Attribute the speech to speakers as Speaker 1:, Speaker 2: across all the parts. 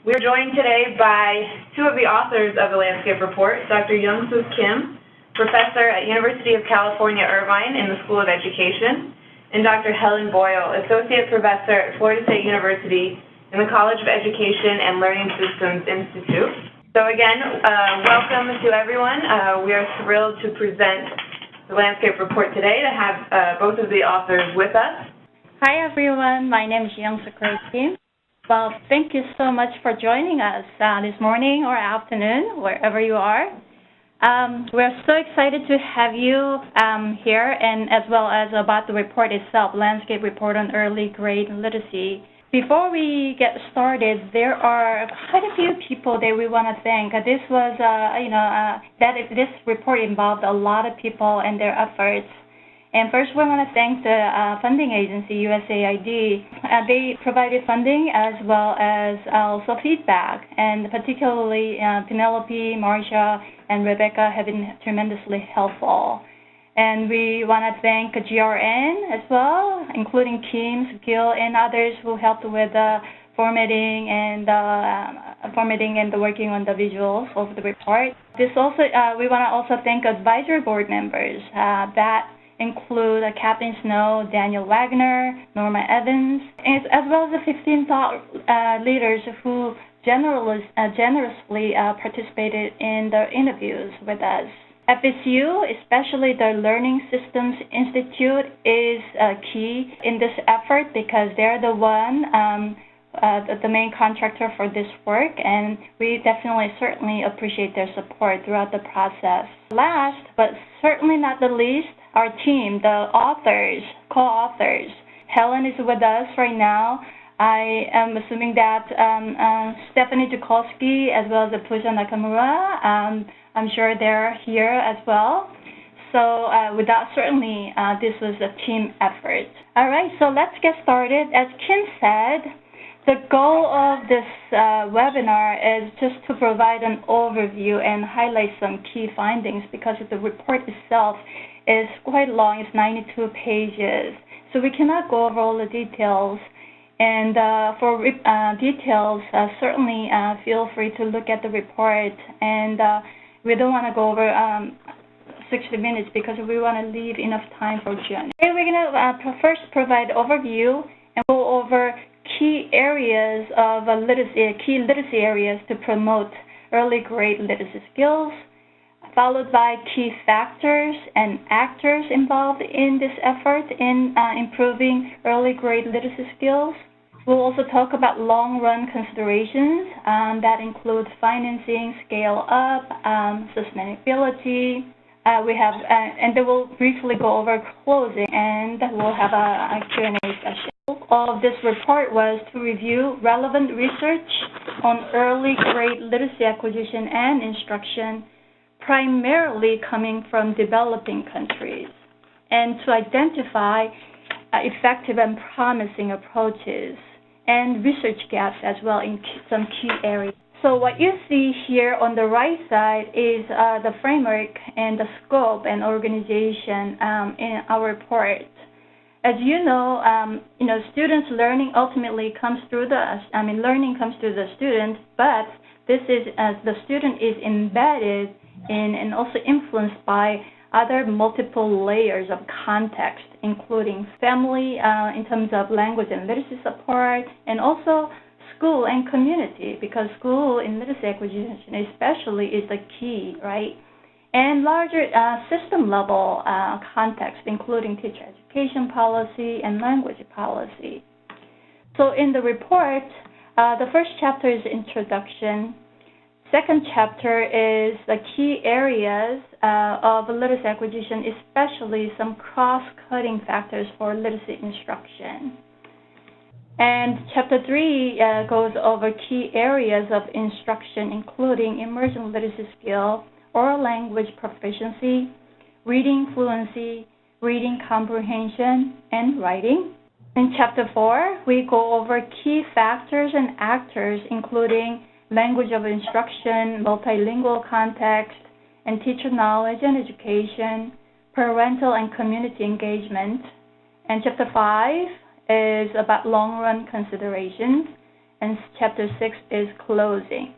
Speaker 1: We're joined today by two of the authors of the Landscape Report, Dr. Young-Soo Kim, professor at University of California, Irvine in the School of Education, and Dr. Helen Boyle, associate professor at Florida State University in the College of Education and Learning Systems Institute. So again, welcome to everyone. We are thrilled to present the Landscape Report today, to have both of the authors with us.
Speaker 2: Hi everyone, my name is Young-Soo Kim. Well, thank you so much for joining us this morning or afternoon, wherever you are. We're so excited to have you here, and as well as about the report itself, Landscape Report on Early Grade Literacy. Before we get started, there are quite a few people that we want to thank. This was, this report involved a lot of people and their efforts. And first, we want to thank the funding agency, USAID. They provided funding as well as also feedback, and particularly Penelope, Marcia, and Rebecca have been tremendously helpful. And we want to thank GRN as well, including Kim, Gil, and others who helped with formatting and the working on the visuals of the report. This also, we want to also thank advisory board members that include Kathleen Snow, Daniel Wagner, Norma Evans, as well as the 15 thought leaders who generously participated in the interviews with us. FSU, especially the Learning Systems Institute, is key in this effort because they're the main contractor for this work, and we certainly appreciate their support throughout the process. Last, but certainly not the least, our team, the authors, co-authors. Helen is with us right now. I am assuming that Stephanie Jukolski as well as Pooja Nakamura, I'm sure they're here as well. So with that, certainly this was a team effort. All right, so let's get started. As Kim said, the goal of this webinar is just to provide an overview and highlight some key findings because the report itself is quite long. It's 92 pages. So we cannot go over all the details. And for details, certainly feel free to look at the report. And we don't want to go over 60 minutes because we want to leave enough time for Q&A. Today we're going to first provide overview and go over key areas of key literacy areas to promote early grade literacy skills, followed by key factors and actors involved in this effort in improving early grade literacy skills. We'll also talk about long-run considerations that include financing, scale-up, sustainability. And then we'll briefly go over closing, and we'll have a Q&A session. The goal of this report was to review relevant research on early grade literacy acquisition and instruction, primarily coming from developing countries, and to identify effective and promising approaches and research gaps as well in some key areas. So what you see here on the right side is the framework and the scope and organization in our report. As you know, students' learning ultimately comes through learning comes through the student, but this is as the student is embedded in and also influenced by other multiple layers of context, including family in terms of language and literacy support, and also school and community, because school in literacy acquisition especially is the key, right? And larger system-level context, including teacher education policy and language policy. So in the report, the first chapter is introduction. Second chapter is the key areas of literacy acquisition, especially some cross-cutting factors for literacy instruction. And chapter 3 goes over key areas of instruction, including emergent literacy skill, oral language proficiency, reading fluency, reading comprehension, and writing. In chapter 4, we go over key factors and actors, including language of instruction, multilingual context, and teacher knowledge and education, parental and community engagement. And chapter 5 is about long-run considerations. and Chapter 6 is closing.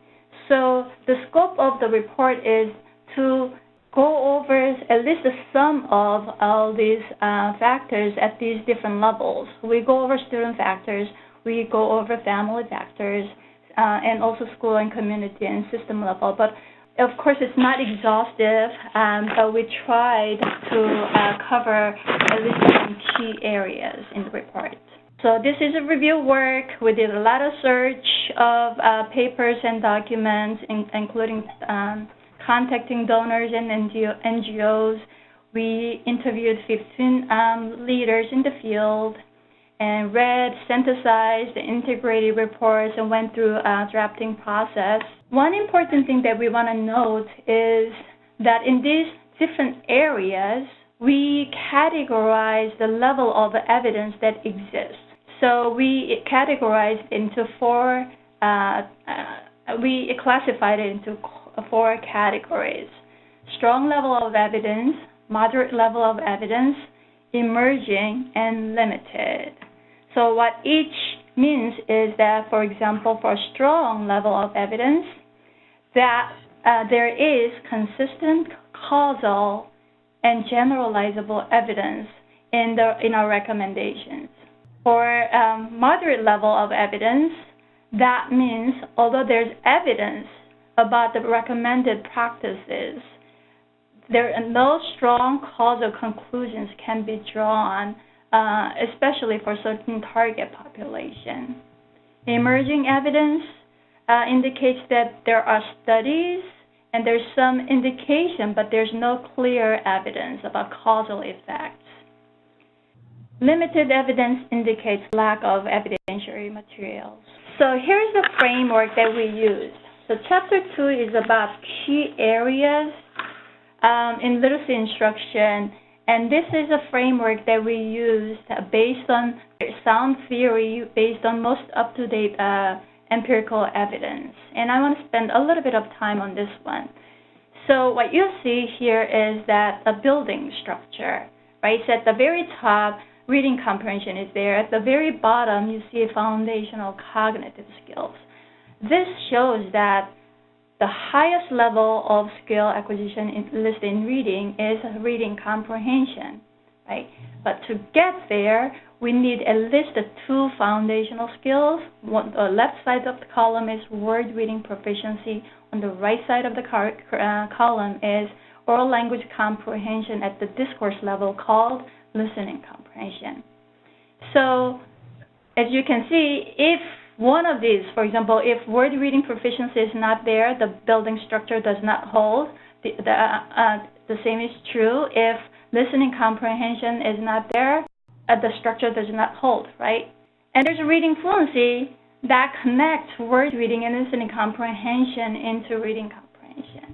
Speaker 2: So the scope of the report is to go over at least the sum of all these factors at these different levels. We go over student factors, we go over family factors, and also school and community and system level. But of course, it's not exhaustive, but we tried to cover at least some key areas in the report. So this is a review work. We did a lot of search of papers and documents, including contacting donors and NGOs. We interviewed 15 leaders in the field and read, synthesized, integrated reports, and went through a drafting process. One important thing that we want to note is that in these different areas, we categorize the level of evidence that exists. So we categorized into we classified it into 4 categories: strong level of evidence, moderate level of evidence, emerging, and limited. So what each means is that, for example, for a strong level of evidence, that there is consistent, causal, and generalizable evidence in our recommendations. For moderate level of evidence, that means although there's evidence about the recommended practices, there are no strong causal conclusions can be drawn, especially for certain target population. Emerging evidence indicates that there are studies and there's some indication, but there's no clear evidence about causal effects. Limited evidence indicates lack of evidentiary materials. So here's the framework that we used. So Chapter 2 is about key areas in literacy instruction, and this is a framework that we used based on sound theory, based on most up-to-date empirical evidence. And I want to spend a little bit of time on this one. So what you see here is that a building structure, right? So at the very top, reading comprehension is there. At the very bottom, you see foundational cognitive skills. This shows that the highest level of skill acquisition listed in reading is reading comprehension, right? But to get there, we need at least 2 foundational skills. On the left side of the column is word reading proficiency. On the right side of the column is oral language comprehension at the discourse level called listening comprehension. So as you can see, if one of these, for example, if word reading proficiency is not there, the building structure does not hold. The same is true if listening comprehension is not there, the structure does not hold, right? And there's reading fluency that connects word reading and listening comprehension into reading comprehension.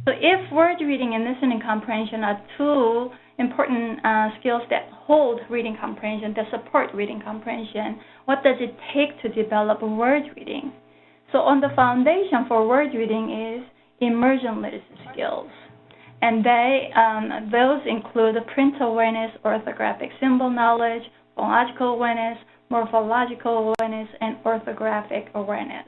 Speaker 2: So if word reading and listening comprehension are 2 important skills that hold reading comprehension, that support reading comprehension, what does it take to develop word reading? So on the foundation for word reading is emergent literacy skills. And those include print awareness, orthographic symbol knowledge, phonological awareness, morphological awareness, and orthographic awareness.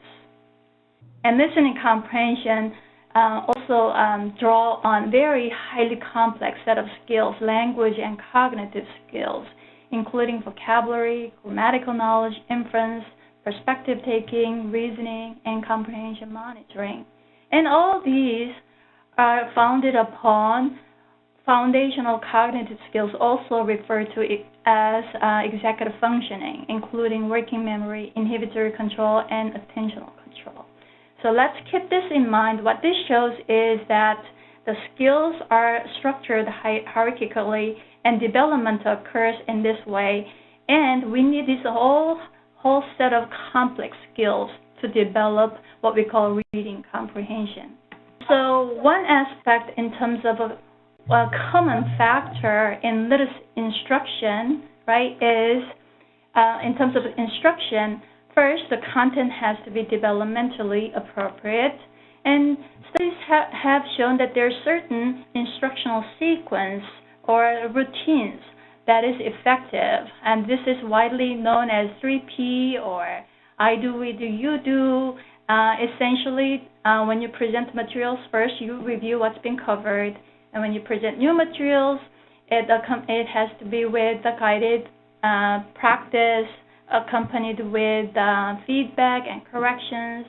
Speaker 2: And listening comprehension also draw on very highly complex set of skills, language and cognitive skills, including vocabulary, grammatical knowledge, inference, perspective taking, reasoning, and comprehension monitoring. And all these are founded upon foundational cognitive skills, also referred to as executive functioning, including working memory, inhibitory control, and attentional control. So let's keep this in mind. What this shows is that the skills are structured hierarchically and development occurs in this way, and we need this whole set of complex skills to develop what we call reading comprehension. So one aspect in terms of a common factor in literacy instruction, right, is in terms of instruction, first, the content has to be developmentally appropriate, and studies have shown that there are certain instructional sequence or routines that is effective, and this is widely known as 3P or I do, we do, you do. Essentially, when you present materials first, you review what's been covered, and when you present new materials, it has to be with the guided practice, accompanied with feedback and corrections,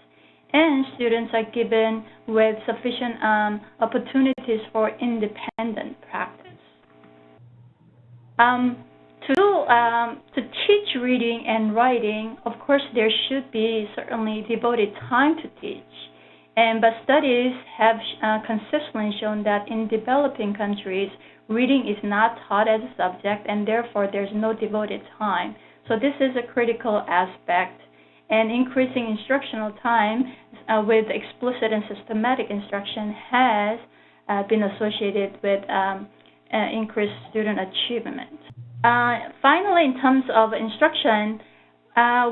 Speaker 2: and students are given with sufficient opportunities for independent practice. To teach reading and writing, of course, there should be certainly devoted time to teach. But studies have consistently shown that in developing countries, reading is not taught as a subject, and therefore there's no devoted time. So this is a critical aspect. And increasing instructional time with explicit and systematic instruction has been associated with increased student achievement. Finally, in terms of instruction,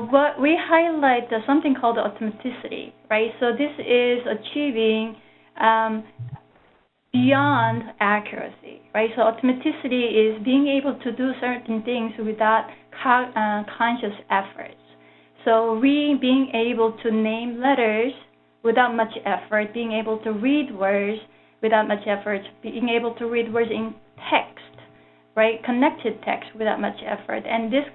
Speaker 2: what we highlight something called automaticity, right? So this is achieving beyond accuracy, right? So automaticity is being able to do certain things without conscious efforts. So being able to name letters without much effort, being able to read words without much effort, being able to read words in text, right? Connected text without much effort. And this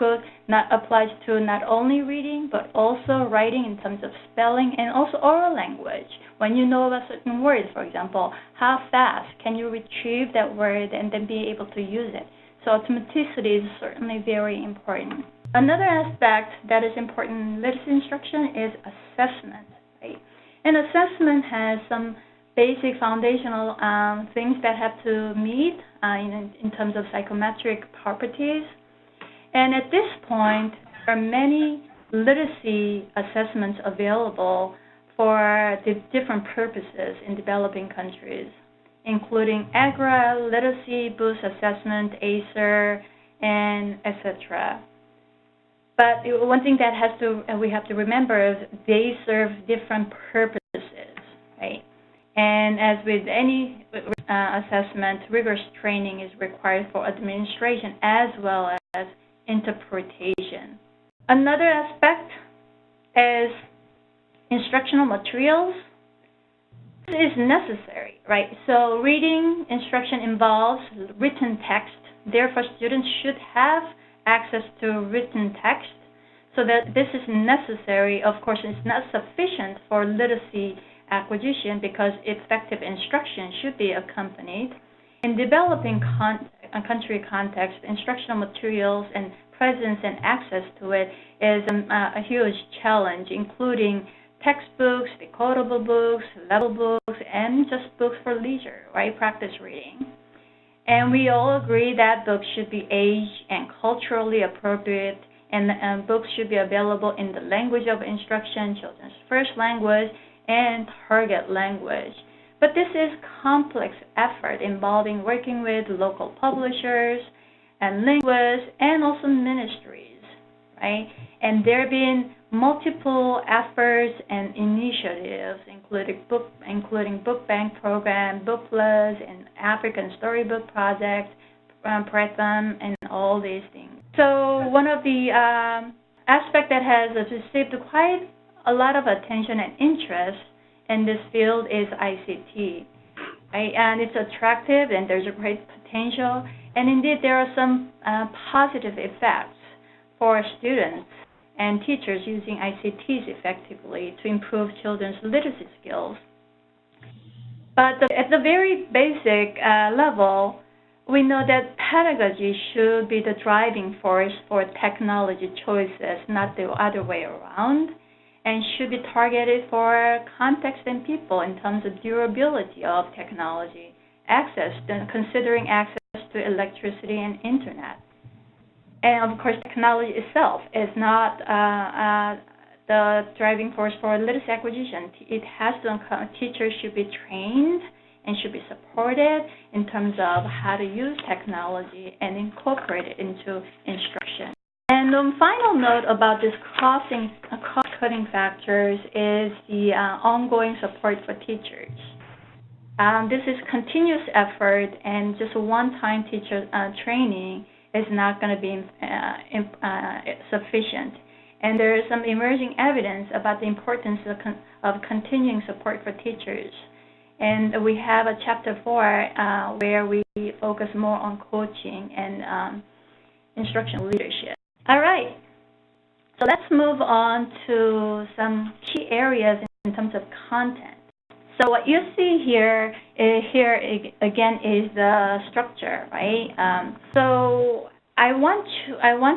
Speaker 2: applies to not only reading, but also writing in terms of spelling and also oral language. When you know a certain word, for example, how fast can you retrieve that word and then be able to use it? So automaticity is certainly very important. Another aspect that is important in literacy instruction is assessment, right? And assessment has some basic foundational things that have to meet in terms of psychometric properties. And at this point, there are many literacy assessments available for the different purposes in developing countries, including AGRA, Literacy Boost Assessment, ACER, and etc. But one thing that we have to remember is they serve different purposes, right? And as with any assessment, rigorous training is required for administration as well as interpretation. Another aspect is instructional materials. This is necessary, right? So reading instruction involves written text. Therefore, students should have access to written text. So that this is necessary. Of course, it's not sufficient for literacy acquisition because effective instruction should be accompanied. In developing country context, instructional materials and presence and access to it is a huge challenge, including textbooks, decodable books, level books, and just books for leisure, right? Practice reading. And we all agree that books should be age and culturally appropriate, and books should be available in the language of instruction, children's first language, and target language. But this is complex effort involving working with local publishers and linguists and also ministries, right? And there have been multiple efforts and initiatives, including book bank program, Book Plus, and African Storybook Project, Parental, and all these things. So one of the aspects that has received quite a lot of attention and interest in this field is ICT, right? And it's attractive and there's a great potential, and indeed there are some positive effects for students and teachers using ICTs effectively to improve children's literacy skills. But at the very basic level, we know that pedagogy should be the driving force for technology choices, not the other way around, and should be targeted for context and people in terms of durability of technology, considering access to electricity and internet. And of course, technology itself is not the driving force for literacy acquisition. It has to, teachers should be trained and should be supported in terms of how to use technology and incorporate it into instruction. And on final note about this cross-cutting factors is the ongoing support for teachers. This is continuous effort, and just one-time teacher training is not going to be sufficient. And there is some emerging evidence about the importance of continuing support for teachers. And we have a chapter 4 where we focus more on coaching and instructional leadership. All right, so let's move on to some key areas in terms of content. So what you see here again is the structure, right? So I want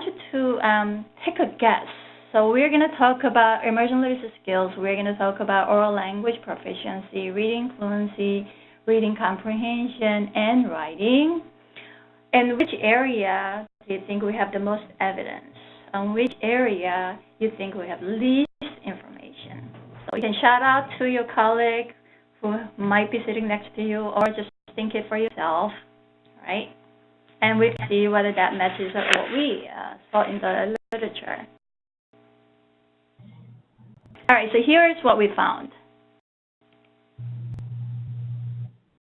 Speaker 2: you to take a guess. So we're going to talk about emergent literacy skills. We're going to talk about oral language proficiency, reading fluency, reading comprehension, and writing. In which area do you think we have the most evidence? On which area you think we have least information? So you can shout out to your colleague who might be sitting next to you, or just think it for yourself, right? And we can see whether that matches what we saw in the literature. All right, so here is what we found.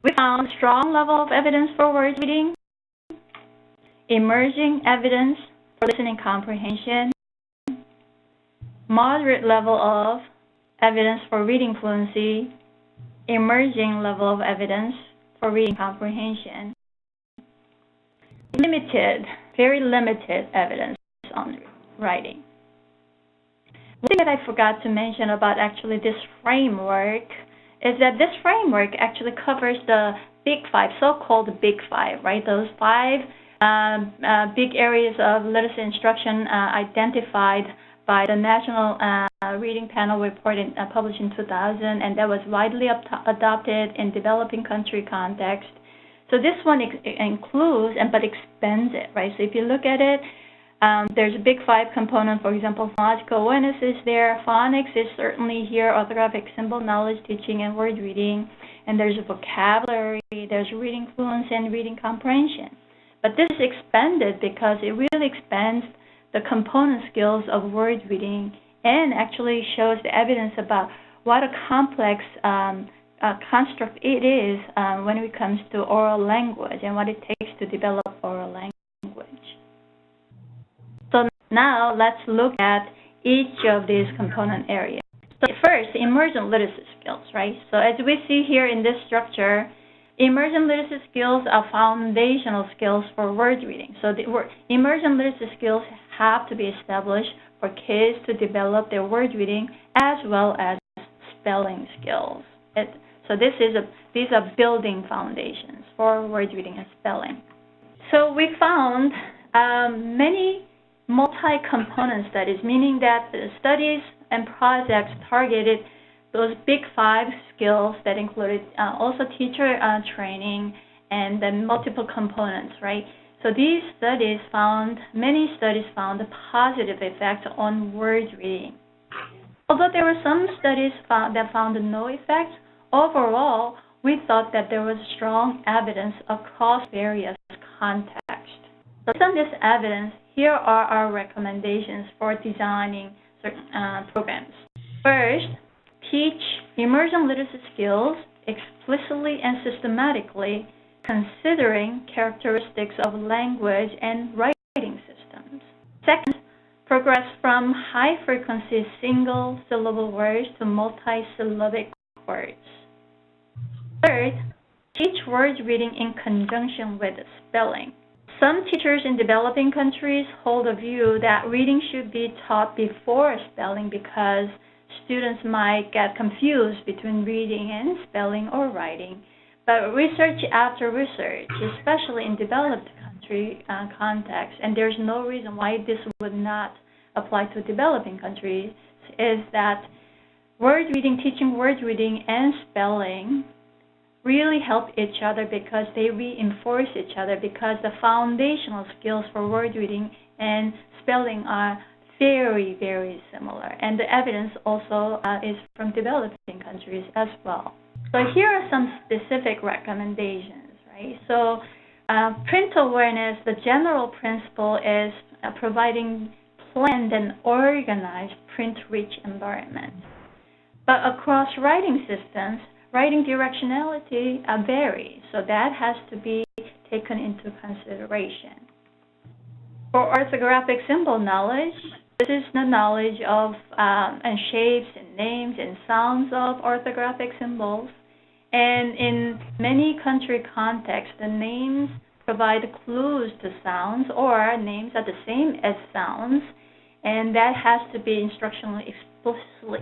Speaker 2: We found strong level of evidence for word reading, emerging evidence for listening comprehension, moderate level of evidence for reading fluency, emerging level of evidence for reading comprehension, limited, very limited evidence on writing. One thing that I forgot to mention about actually this framework is that this framework actually covers the big 5, so-called big 5, right? Those 5 big areas of literacy instruction identified by the National Reading Panel report published in 2000, and that was widely adopted in developing country context. So this one includes but expands it, right? So if you look at it, there's a big 5 component. For example, phonological awareness is there. Phonics is certainly here. Orthographic symbol knowledge, teaching, and word reading. And there's vocabulary. There's reading fluency and reading comprehension. But this is expanded because it really expands the component skills of word reading and actually shows the evidence about what a complex construct it is when it comes to oral language and what it takes to develop oral language. So now let's look at each of these component areas. So first, emergent literacy skills, right? So as we see here in this structure, emergent literacy skills are foundational skills for word reading. So the emergent literacy skills have to be established for kids to develop their word reading as well as spelling skills. So these are building foundations for word reading and spelling. So we found many multi-component studies, meaning that the studies and projects targeted those big 5 skills that included also teacher training and then multiple components, right? So these studies many studies found a positive effect on word reading. Although there were some studies that found no effect, overall, we thought that there was strong evidence across various contexts. So based on this evidence, here are our recommendations for designing certain programs. First, teach emergent literacy skills explicitly and systematically, considering characteristics of language and writing systems. Second, progress from high-frequency single-syllable words to multi-syllabic words. Third, teach word reading in conjunction with spelling. Some teachers in developing countries hold a view that reading should be taught before spelling because students might get confused between reading and spelling or writing. But research after research, especially in developed country context, and there's no reason why this would not apply to developing countries, is that word reading, teaching word reading and spelling really help each other because they reinforce each other, because the foundational skills for word reading and spelling are very, very similar. And the evidence also is from developing countries as well. So here are some specific recommendations, right? So print awareness, the general principle is providing planned and organized print-rich environment. But across writing systems, writing directionality varies, so that has to be taken into consideration. For orthographic symbol knowledge, This is the knowledge of and shapes and names and sounds of orthographic symbols. And in many country contexts, the names provide clues to sounds, or names are the same as sounds, and that has to be instructionally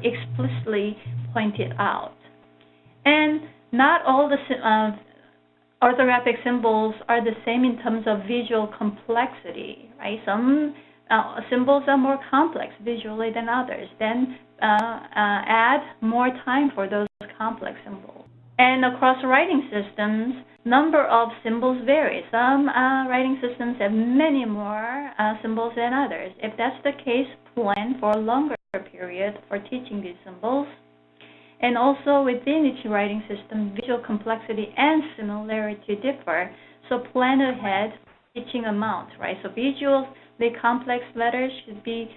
Speaker 2: explicitly pointed out. And not all the orthographic symbols are the same in terms of visual complexity, right? Some symbols are more complex visually than others. Then add more time for those complex symbols. And across writing systems, number of symbols vary. Some writing systems have many more symbols than others. If that's the case, plan for a longer period for teaching these symbols. And also within each writing system, visual complexity and similarity differ. So plan ahead teaching amount, right? So visually complex letters should be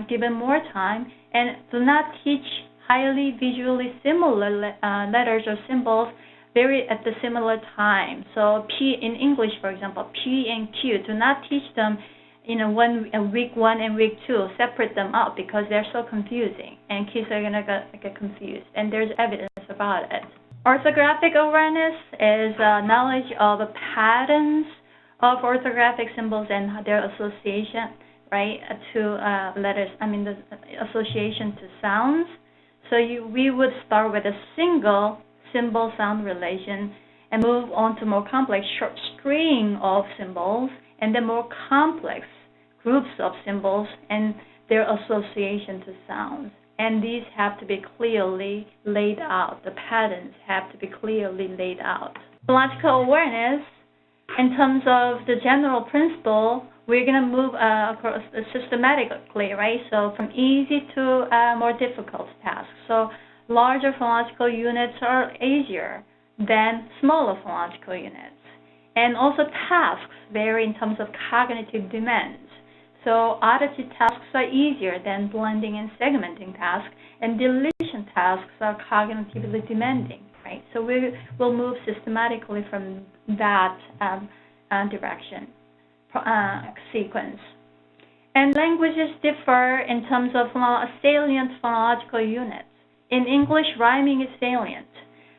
Speaker 2: given more time, and do not teach highly visually similar letters or symbols very at the similar time. So P in English, for example, P and Q, do not teach them week 1 and week 2, separate them out because they're so confusing, and kids are going to get confused, and there's evidence about it. Orthographic awareness is knowledge of patterns of orthographic symbols and their association, right, to letters, the association to sounds. So we would start with a single symbol-sound relation and move on to more complex short string of symbols, and then more complex groups of symbols and their association to sounds. And these have to be clearly laid out. The patterns have to be clearly laid out. Phonological awareness, in terms of the general principle, we're going to move across systematically, right? So from easy to more difficult tasks. So larger phonological units are easier than smaller phonological units. And also tasks vary in terms of cognitive demands. So oddity tasks are easier than blending and segmenting tasks, and deletion tasks are cognitively demanding, right? So we'll move systematically from that direction, sequence. And languages differ in terms of salient phonological units. In English, rhyming is salient,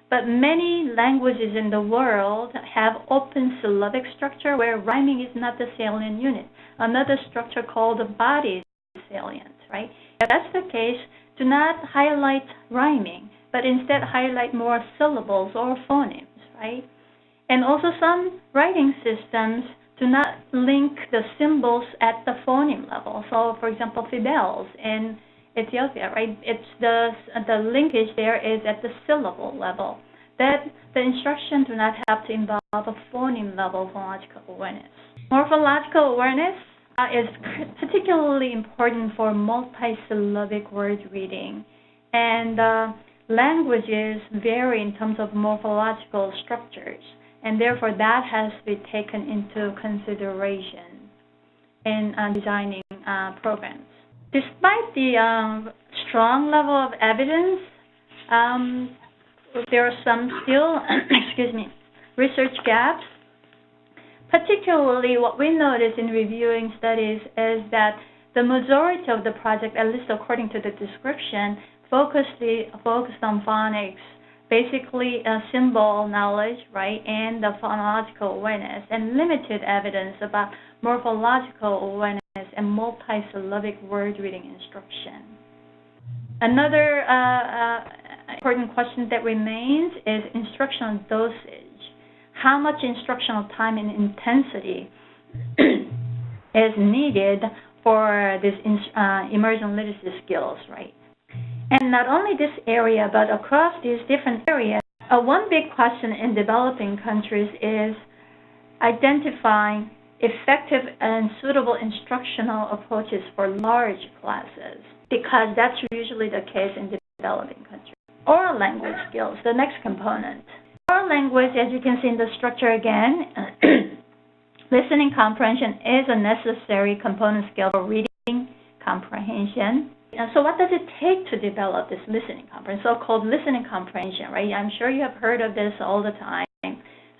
Speaker 2: but many languages in the world have open syllabic structure where rhyming is not the salient unit. Another structure called the body is salient, right? If that's the case, do not highlight rhyming, but instead highlight more syllables or phonemes, right? And also some writing systems do not link the symbols at the phoneme level. So, for example, Fidelis in Ethiopia, right? It's the linkage there is at the syllable level. That the instructions do not have to involve a phoneme level phonological awareness. Morphological awareness is particularly important for multisyllabic word reading, and languages vary in terms of morphological structures, and therefore that has to be taken into consideration in designing programs. Despite the strong level of evidence, there are some still, research gaps. Particularly, what we notice in reviewing studies is that the majority of the project, at least according to the description, focused on phonics, basically symbol knowledge, right, and the phonological awareness, and limited evidence about morphological awareness and multisyllabic word reading instruction. Another important question that remains is instructional dosage. How much instructional time and intensity is needed for this emergent literacy skills, right? And not only this area, but across these different areas, one big question in developing countries is identifying effective and suitable instructional approaches for large classes, because that's usually the case in developing countries. Oral language skills, the next component. Oral language, as you can see in the structure again, listening comprehension is a necessary component skill for reading comprehension. And so what does it take to develop this listening comprehension, so-called listening comprehension, right? I'm sure you have heard of this all the time.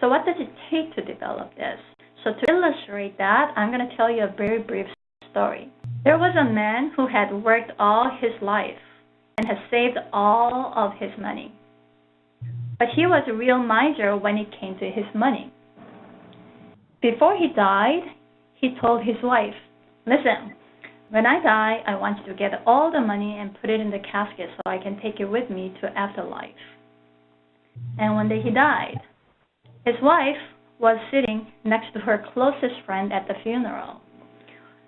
Speaker 2: So what does it take to develop this? So to illustrate that, I'm going to tell you a very brief story. There was a man who had worked all his life and had saved all of his money. But he was a real miser when it came to his money. Before he died, he told his wife, "Listen, when I die, I want you to get all the money and put it in the casket so I can take it with me to afterlife." And one day he died. His wife was sitting next to her closest friend at the funeral.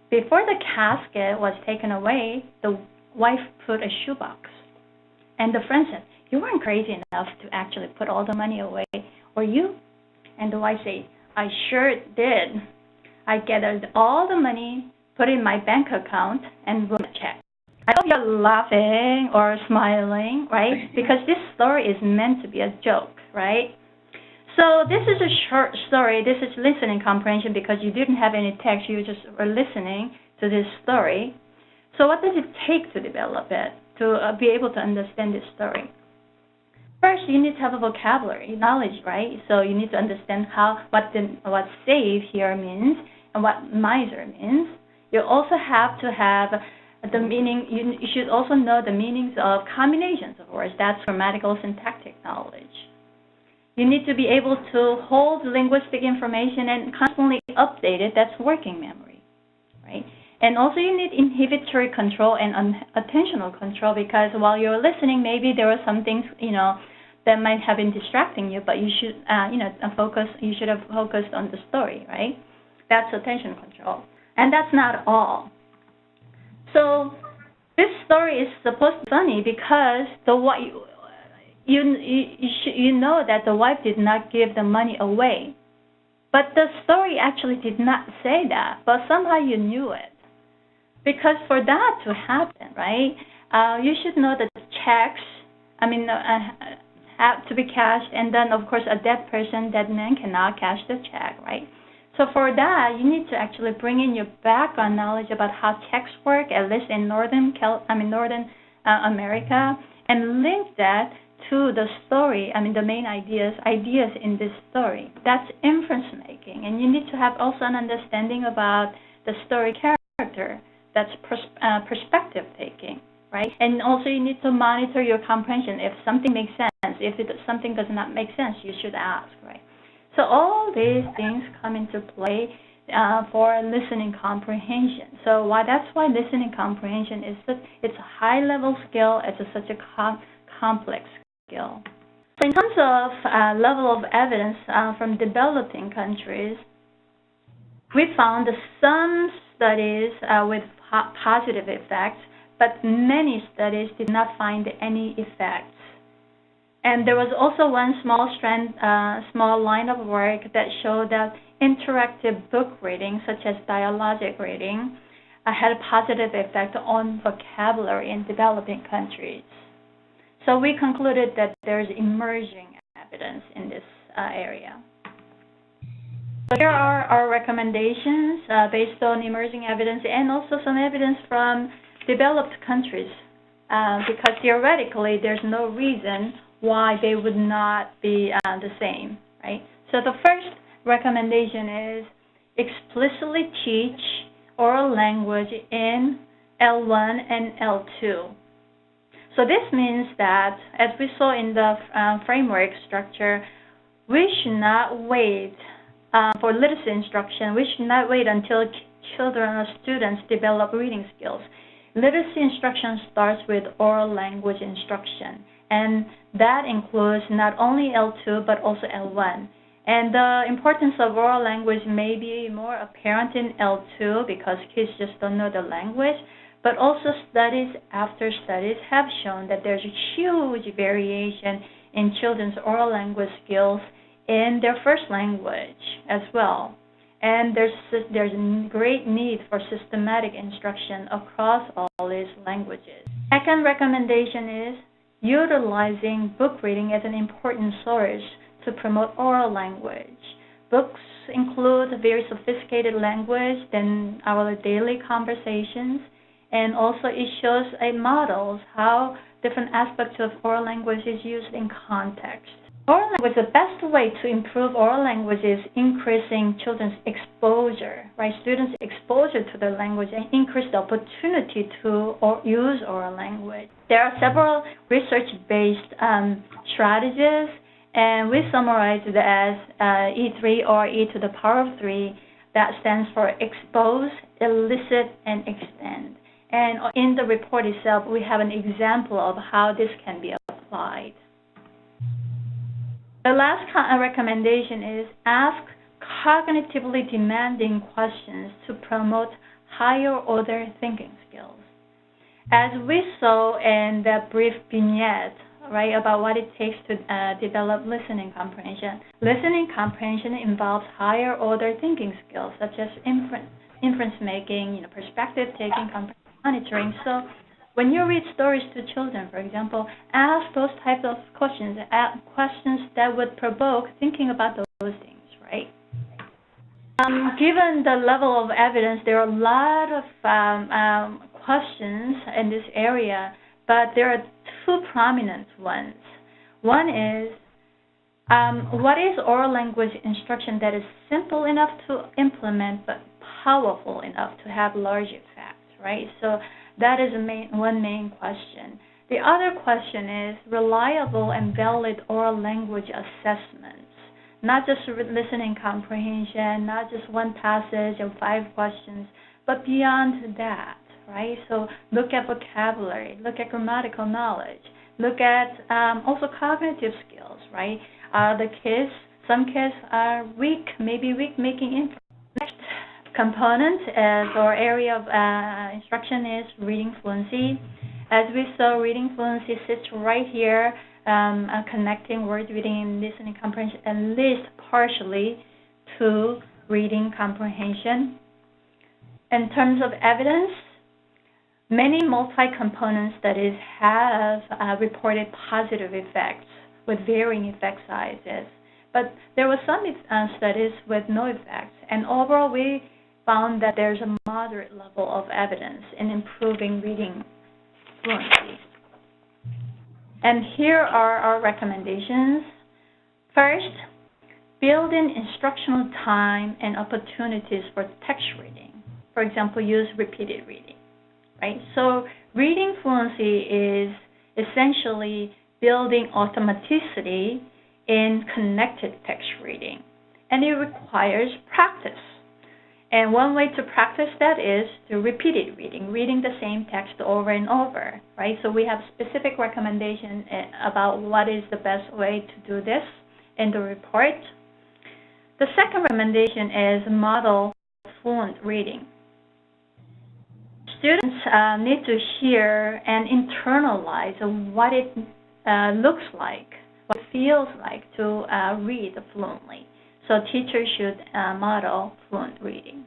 Speaker 2: Before the casket was taken away, the wife put a shoebox. And the friend said, "You weren't crazy enough to actually put all the money away, were you?" And the wife said, "I sure did. I gathered all the money, put it in my bank account, and wrote a check." I hope you're laughing or smiling, right? Because this story is meant to be a joke, right? So this is a short story. This is listening comprehension because you didn't have any text. You just were listening to this story. So what does it take to develop it, to be able to understand this story? First, you need to have a vocabulary, knowledge, right? So you need to understand what save here means and what miser means. You also have to have the meaning. You should also know the meanings of combinations of words. That's grammatical syntactic knowledge. You need to be able to hold linguistic information and constantly update it. That's working memory, right? And also you need inhibitory control and attentional control because while you're listening, maybe there are some things, that might have been distracting you, but you should, focus. You should have focused on the story, right? That's attention control. And that's not all. So this story is supposed to be funny because you know that the wife did not give the money away. But the story actually did not say that, but somehow you knew it. Because for that to happen, right, you should know that the checks, have to be cashed, and then, of course, a dead man cannot cash the check, right? So for that, you need to actually bring in your background knowledge about how checks work, at least in North America, and link that to the story, the main ideas in this story. That's inference making, and you need to have also an understanding about the story character. That's perspective taking, right? And also you need to monitor your comprehension. If something makes sense, if something does not make sense, you should ask, right? So all these things come into play for listening comprehension. So that's why listening comprehension it's a high level skill. It's such a complex skill. So in terms of level of evidence from developing countries, we found some studies with positive effects, but many studies did not find any effects. And there was also one small line of work that showed that interactive book reading, such as dialogic reading, had a positive effect on vocabulary in developing countries. So we concluded that there's emerging evidence in this area. So here are our recommendations based on emerging evidence and also some evidence from developed countries, because theoretically there's no reason why they would not be the same, right? So the first recommendation is explicitly teach oral language in L1 and L2. So this means that, as we saw in the framework structure, we should not wait for literacy instruction. We should not wait until children or students develop reading skills. Literacy instruction starts with oral language instruction, and that includes not only L2 but also L1. And the importance of oral language may be more apparent in L2 because kids just don't know the language, but also studies after studies have shown that there's a huge variation in children's oral language skills in their first language as well. And there's great need for systematic instruction across all these languages. Second recommendation is utilizing book reading as an important source to promote oral language. Books include very sophisticated language than our daily conversations, and also it shows models how different aspects of oral language is used in context. Oral language, the best way to improve oral language is increasing children's exposure, right? Students' exposure to the language and increase the opportunity to use oral language. There are several research-based strategies, and we summarize it as E3 or E to the power of 3. That stands for expose, elicit, and extend. And in the report itself, we have an example of how this can be applied. The last recommendation is ask cognitively demanding questions to promote higher order thinking skills. As we saw in that brief vignette, right, about what it takes to develop listening comprehension. Listening comprehension involves higher order thinking skills such as inference making, perspective taking, monitoring. So when you read stories to children, for example, ask those types of questions, questions that would provoke thinking about those things, right? Given the level of evidence, there are a lot of questions in this area, but there are two prominent ones. One is, what is oral language instruction that is simple enough to implement but powerful enough to have large effects, right? So that is one main question. The other question is reliable and valid oral language assessments, not just listening comprehension, not just one passage or 5 questions, but beyond that, right? So look at vocabulary, look at grammatical knowledge, look at also cognitive skills, right? Some kids are weak, maybe weak making inference. Next component or area of instruction is reading fluency. As we saw, reading fluency sits right here, connecting word reading and listening comprehension at least partially to reading comprehension. In terms of evidence, many multi-component studies have reported positive effects with varying effect sizes, but there were some studies with no effects, and overall we found that there's a moderate level of evidence in improving reading fluency. And here are our recommendations. First, build in instructional time and opportunities for text reading. For example, use repeated reading, right? So reading fluency is essentially building automaticity in connected text reading, and it requires practice. And one way to practice that is through repeated reading, reading the same text over and over, right? So we have specific recommendation about what is the best way to do this in the report. The second recommendation is model fluent reading. Students need to hear and internalize what it looks like, what it feels like to read fluently. So teachers should model fluent reading.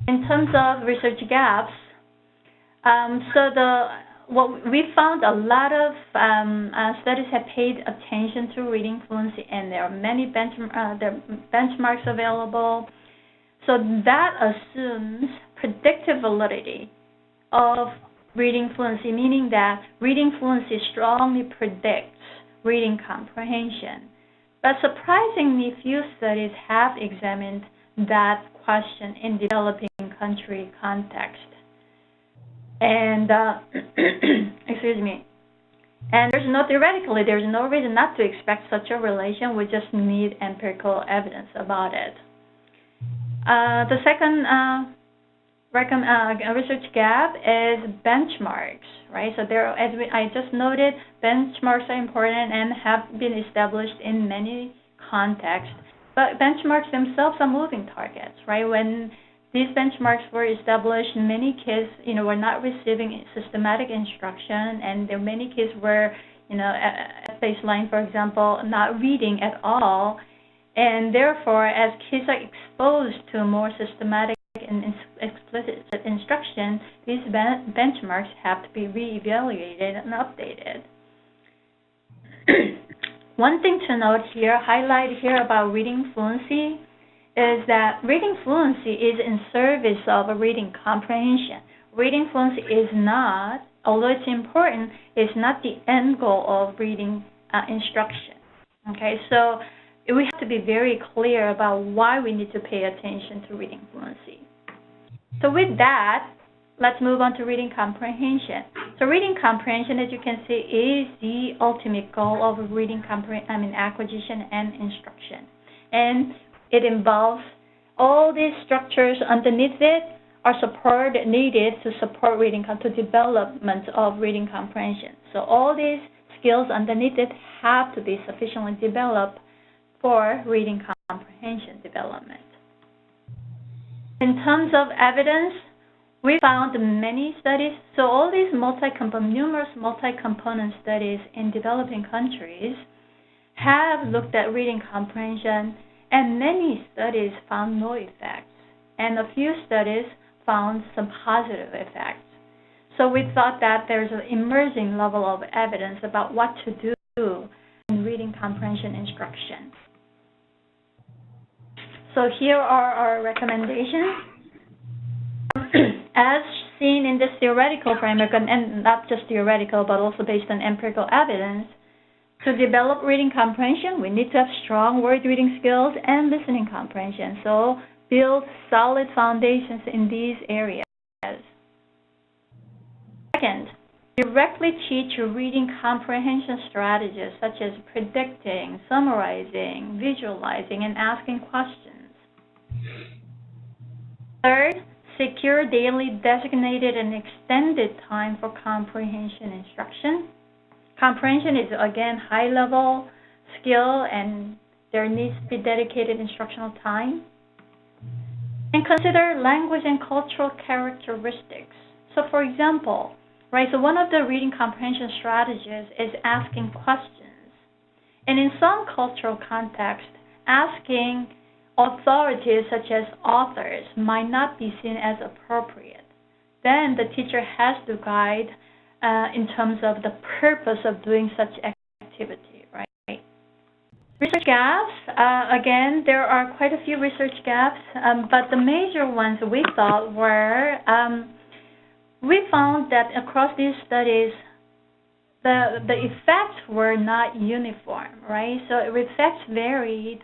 Speaker 2: In terms of research gaps, what we found a lot of studies have paid attention to reading fluency, and there are many benchmarks available. So that assumes predictive validity of reading fluency, meaning that reading fluency strongly predicts reading comprehension. But surprisingly, few studies have examined that question in developing country context. And excuse me. And there's no reason not to expect such a relation. We just need empirical evidence about it. The second research gap is benchmarks, right? So there, I just noted, benchmarks are important and have been established in many contexts. But benchmarks themselves are moving targets, right? When these benchmarks were established, many kids, were not receiving systematic instruction, and there many kids were, at baseline, for example, not reading at all. And therefore, as kids are exposed to more systematic and explicit instruction, these benchmarks have to be reevaluated and updated. One thing to note here, highlight here about reading fluency, is that reading fluency is in service of reading comprehension. Reading fluency is not, although it's important, is not the end goal of reading instruction. Okay, so we have to be very clear about why we need to pay attention to reading fluency. So with that, let's move on to reading comprehension. So reading comprehension, as you can see, is the ultimate goal of reading acquisition and instruction. And it involves all these structures underneath it are support needed to support reading, to development of reading comprehension. So all these skills underneath it have to be sufficiently developed for reading comprehension development. In terms of evidence, we found many studies. So all these numerous multi-component studies in developing countries have looked at reading comprehension, and many studies found no effects, and a few studies found some positive effects. So we thought that there's an emerging level of evidence about what to do in reading comprehension instruction. So here are our recommendations. As seen in this theoretical framework, and not just theoretical, but also based on empirical evidence, to develop reading comprehension, we need to have strong word reading skills and listening comprehension. So build solid foundations in these areas. Second, directly teach reading comprehension strategies such as predicting, summarizing, visualizing, and asking questions. Third, secure daily designated and extended time for comprehension instruction. Comprehension is, again, high-level skill, and there needs to be dedicated instructional time. And consider language and cultural characteristics. So, for example, so one of the reading comprehension strategies is asking questions. And in some cultural contexts, asking authorities such as authors might not be seen as appropriate. Then the teacher has to guide in terms of the purpose of doing such activity, right? Research gaps, again, there are quite a few research gaps, but the major ones we thought were, we found that across these studies, the effects were not uniform, right? So effects varied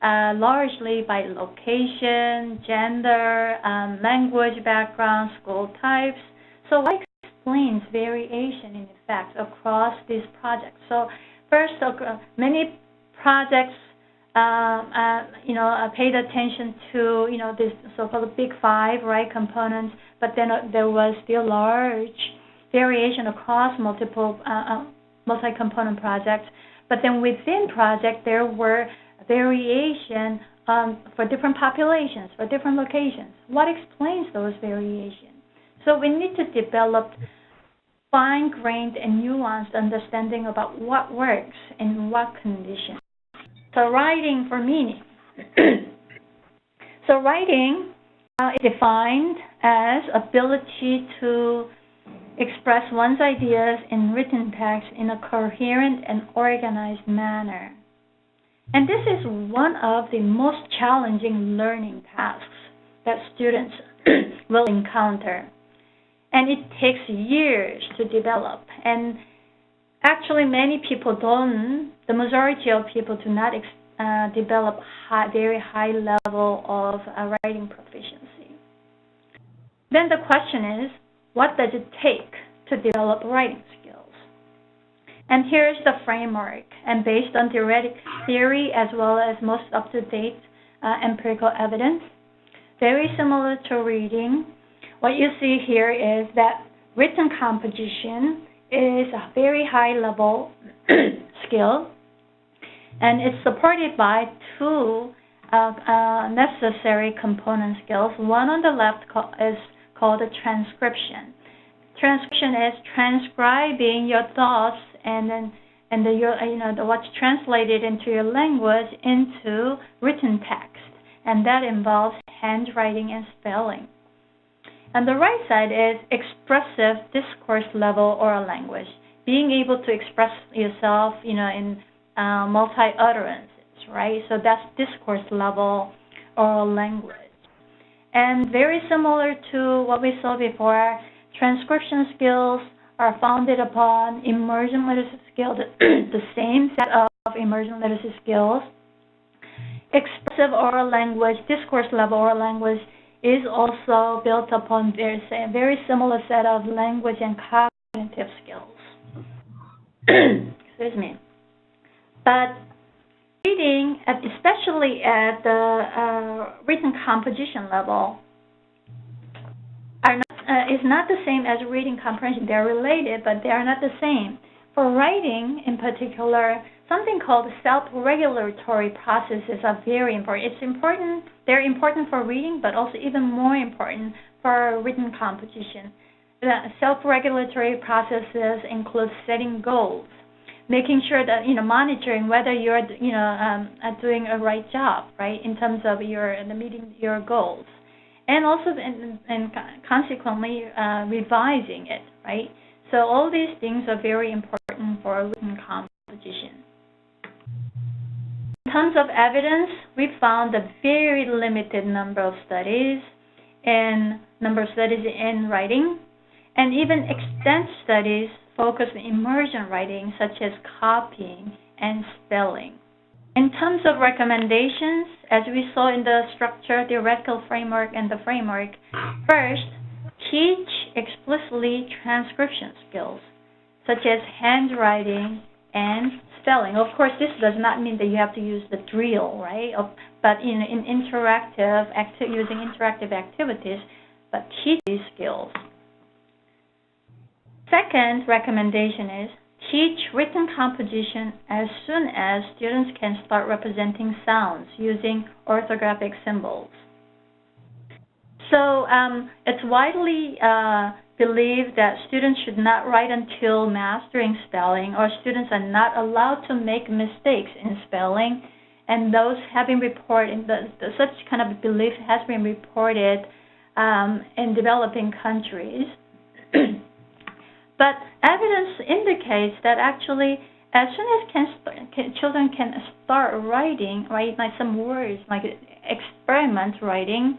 Speaker 2: largely by location, gender, language background, school types. So what explains variation in effects across these projects? So first, many projects, paid attention to, this so-called big five, right, components, but then there was still large variation across multiple multi-component projects. But then within project, there were variation for different populations, for different locations. What explains those variations? So we need to develop fine-grained and nuanced understanding about what works in what conditions. So writing for meaning. So writing is defined as ability to express one's ideas in written text in a coherent and organized manner. And this is one of the most challenging learning tasks that students will encounter. And it takes years to develop. And actually, many people don't, the majority of people do not develop very high level of writing proficiency. Then the question is, what does it take to develop writing skills? And here's the framework, and based on theory as well as most up-to-date empirical evidence, very similar to reading. What you see here is that written composition is a very high-level skill, and it's supported by two necessary component skills. One on the left is called a transcription. Transcription is transcribing your thoughts and what's translated into your language into written text, and that involves handwriting and spelling. And the right side is expressive discourse level oral language, being able to express yourself, in multi-utterances, right? So that's discourse level oral language. And very similar to what we saw before, transcription skills are founded upon emergent literacy skills, the same set of emergent literacy skills. Expressive oral language, discourse level oral language is also built upon very similar set of language and cognitive skills. Excuse me. But reading, especially at the written composition level, is not the same as reading comprehension. They're related, but they are not the same. For writing, in particular, something called self-regulatory processes are very important. It's important. They're important for reading, but also even more important for written composition. The self-regulatory processes include setting goals, making sure that monitoring whether you're doing a right job, right, in terms of meeting your goals, and also and consequently revising it, right. So all these things are very important for written composition. In terms of evidence, we found a very limited number of studies in writing, and even extensive studies focus on emergent writing, such as copying and spelling. In terms of recommendations, as we saw in the structure, theoretical framework, and the framework, first, teach explicitly transcription skills, such as handwriting and spelling. Of course, this does not mean that you have to use the drill, right? But in using interactive activities, but teach these skills. Second recommendation is teach written composition as soon as students can start representing sounds using orthographic symbols. So it's widely believed that students should not write until mastering spelling, or students are not allowed to make mistakes in spelling, and those have been reported, such kind of belief has been reported in developing countries. But evidence indicates that actually, as soon as children can start writing, right, like some words, like experiment writing,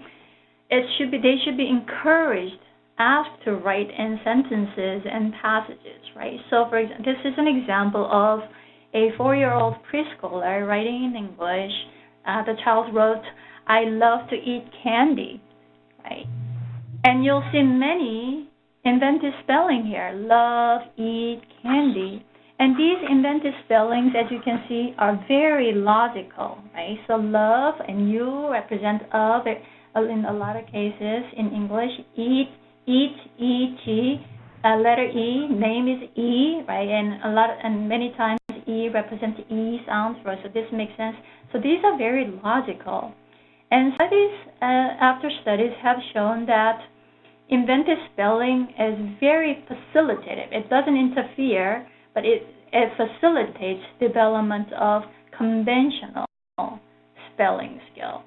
Speaker 2: they should be encouraged, asked to write in sentences and passages, right? So, for example, this is an example of a 4-year-old preschooler writing in English. The child wrote, "I love to eat candy," right? And you'll see many inventive spelling here: love, eat, candy. And these inventive spellings, as you can see, are very logical, right? So love and you represent of in a lot of cases in English. Eat, E-T, letter E, name is E, right? And many times E represents E sounds, right? So this makes sense. So these are very logical. And after studies have shown that inventive spelling is very facilitative. It doesn't interfere, but it facilitates development of conventional spelling skill.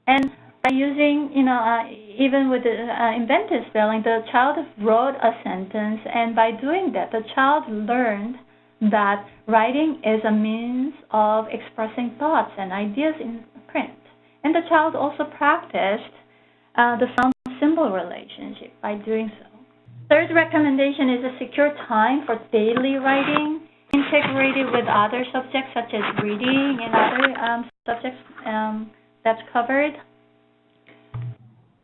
Speaker 2: And by using, even with the inventive spelling, the child wrote a sentence, and by doing that, the child learned that writing is a means of expressing thoughts and ideas in print. And the child also practiced the sound-symbol relationship by doing so. Third recommendation is a secure time for daily writing, integrated with other subjects such as reading and other subjects that's covered.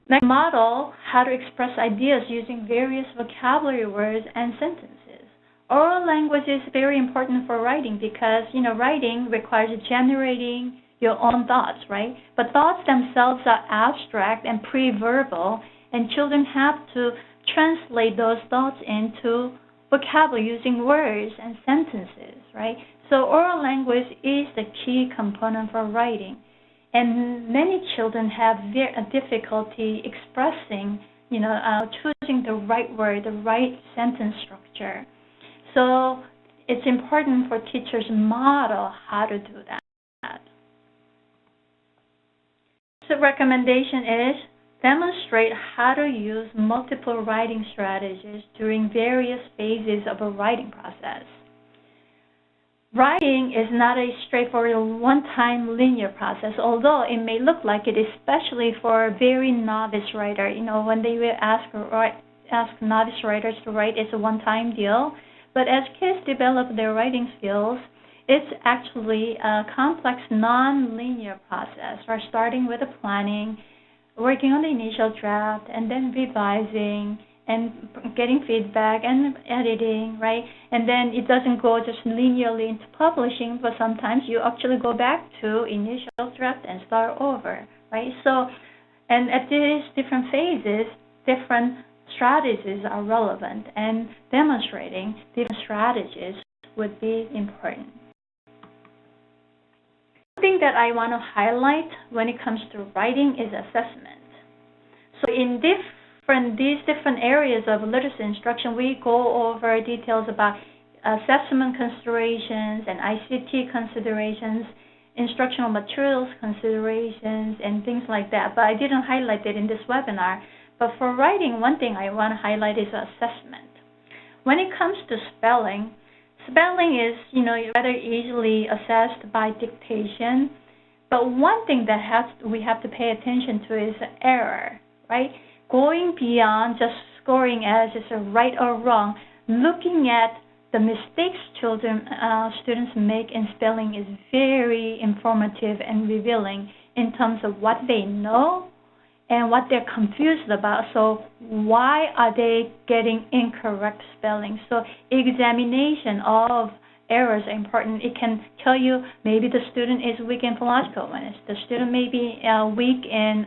Speaker 2: Next, model how to express ideas using various vocabulary words and sentences. Oral language is very important for writing because, writing requires generating your own thoughts, right? But thoughts themselves are abstract and pre-verbal, and children have to translate those thoughts into vocabulary using words and sentences, right? So oral language is the key component for writing. And many children have difficulty expressing, choosing the right word, the right sentence structure. So it's important for teachers to model how to do that. So recommendation is demonstrate how to use multiple writing strategies during various phases of a writing process. Writing is not a straightforward one-time linear process, although it may look like it, especially for a very novice writer. When they will ask ask novice writers to write is a one-time deal, but as kids develop their writing skills, it's actually a complex, non-linear process, right? Starting with the planning, working on the initial draft, and then revising and getting feedback and editing, right? And then it doesn't go just linearly into publishing, but sometimes you actually go back to initial draft and start over, right? So, and at these different phases, different strategies are relevant, and demonstrating different strategies would be important. One thing that I want to highlight when it comes to writing is assessment. So in these different areas of literacy instruction, we go over details about assessment considerations and ICT considerations, instructional materials considerations, and things like that. But I didn't highlight it in this webinar. But for writing, one thing I want to highlight is assessment. When it comes to spelling, spelling is, rather easily assessed by dictation. But one thing that we have to pay attention to is error, right? Going beyond just scoring as is a right or wrong, looking at the mistakes students make in spelling is very informative and revealing in terms of what they know and what they're confused about. So why are they getting incorrect spelling? So examination of errors are important. It can tell you maybe the student is weak in phonological awareness. The student may be weak in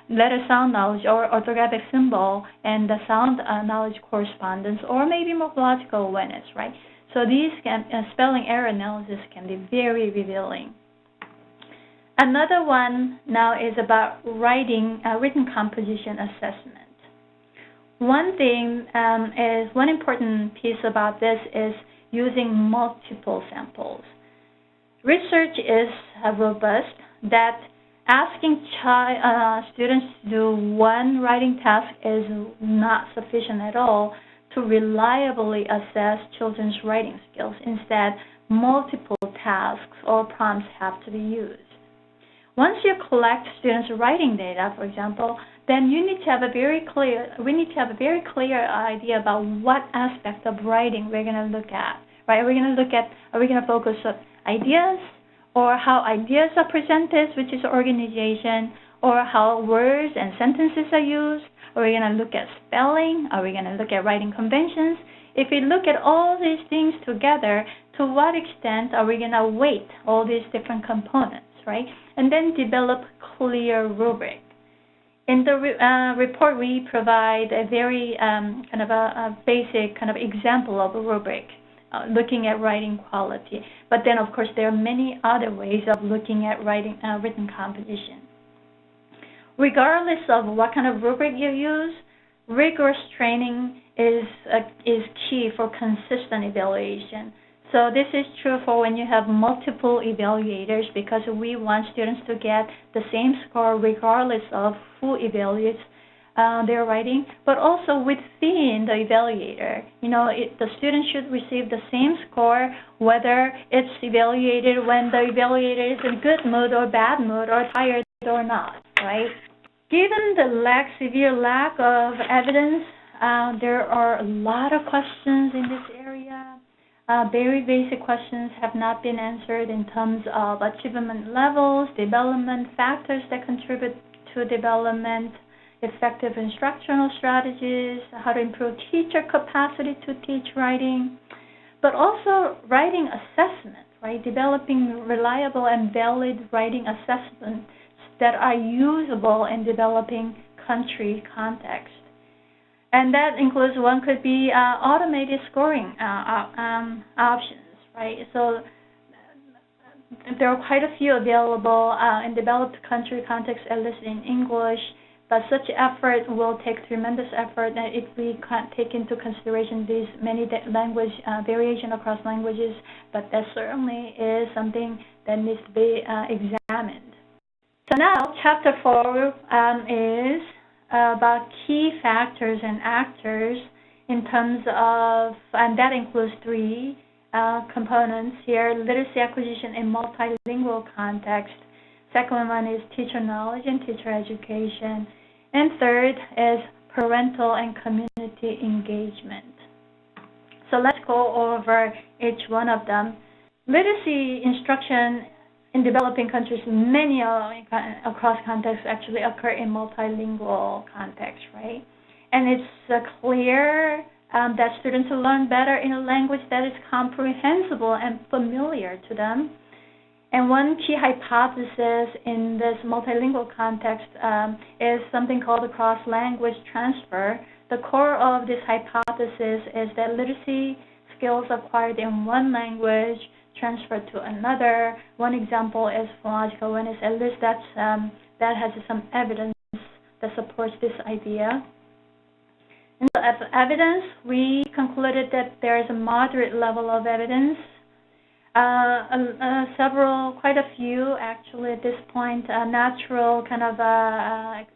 Speaker 2: letter sound knowledge or orthographic symbol and the sound knowledge correspondence, or maybe morphological awareness, right? So these spelling error analysis can be very revealing. Another one now is about written composition assessment. One important piece about this is using multiple samples. Research is robust that asking students to do one writing task is not sufficient at all to reliably assess children's writing skills. Instead, multiple tasks or prompts have to be used. Once you collect students' writing data, for example, then we need to have a very clear idea about what aspect of writing we're going to look at, right? Are we going to focus on ideas, or how ideas are presented, which is organization, or how words and sentences are used? Are we going to look at spelling? Are we going to look at writing conventions? If we look at all these things together, to what extent are we going to weight all these different components, right? And then develop clear rubric. In the report, we provide a very a basic example of a rubric, looking at writing quality. But then, of course, there are many other ways of looking at written composition. Regardless of what kind of rubric you use, rigorous training is key for consistent evaluation. So this is true for when you have multiple evaluators, because we want students to get the same score regardless of who evaluates their writing, but also within the evaluator. The student should receive the same score whether it's evaluated when the evaluator is in good mood or bad mood or tired or not, right? Given the severe lack of evidence, there are a lot of questions in this area. Very basic questions have not been answered in terms of achievement levels, development factors that contribute to development, effective instructional strategies, how to improve teacher capacity to teach writing, but also writing assessment, right? Developing reliable and valid writing assessments that are usable in developing country context. And that includes, one could be automated scoring options, right? So there are quite a few available in developed country context, at least in English, but such effort will take tremendous effort if we can't take into consideration these many language variation across languages, but that certainly is something that needs to be examined. So now, Chapter 4 is about key factors and actors in terms of, and that includes 3 components here: literacy acquisition in multilingual context. Second one is teacher knowledge and teacher education. And third is parental and community engagement. So let's go over each one of them. Literacy instruction in developing countries, many across contexts actually occur in multilingual context, right? And it's clear that students will learn better in a language that is comprehensible and familiar to them. And one key hypothesis in this multilingual context is something called the cross-language transfer. The core of this hypothesis is that literacy skills acquired in one language transferred to another. One example is phonological awareness. At least that has some evidence that supports this idea. And so as evidence, we concluded that there is a moderate level of evidence. Quite a few actually at this point, natural kind of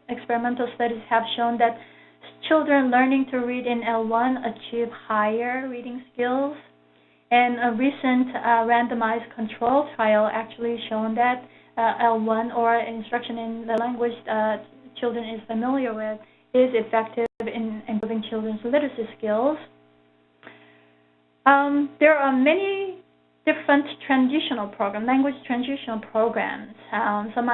Speaker 2: experimental studies have shown that children learning to read in L1 achieve higher reading skills. And a recent randomized control trial actually shown that L1, or instruction in the language children is familiar with, is effective in improving children's literacy skills. There are many different transitional programs, language transitional programs. Some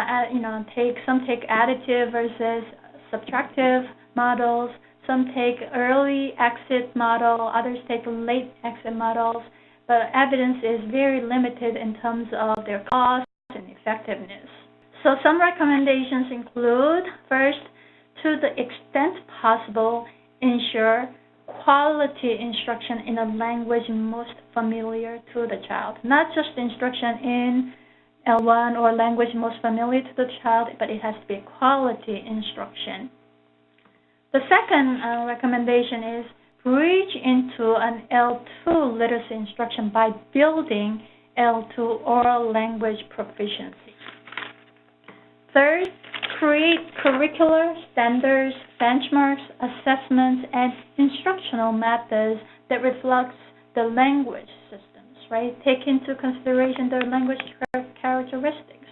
Speaker 2: take additive versus subtractive models. Some take early exit model. Others take late exit models. But evidence is very limited in terms of their cost and effectiveness. So some recommendations include, first, to the extent possible, ensure quality instruction in a language most familiar to the child. Not just instruction in L1 or language most familiar to the child, but it has to be quality instruction. The second recommendation is bridge into an L2 literacy instruction by building L2 oral language proficiency. Third, create curricular standards, benchmarks, assessments, and instructional methods that reflects the language systems, right? Take into consideration their language characteristics.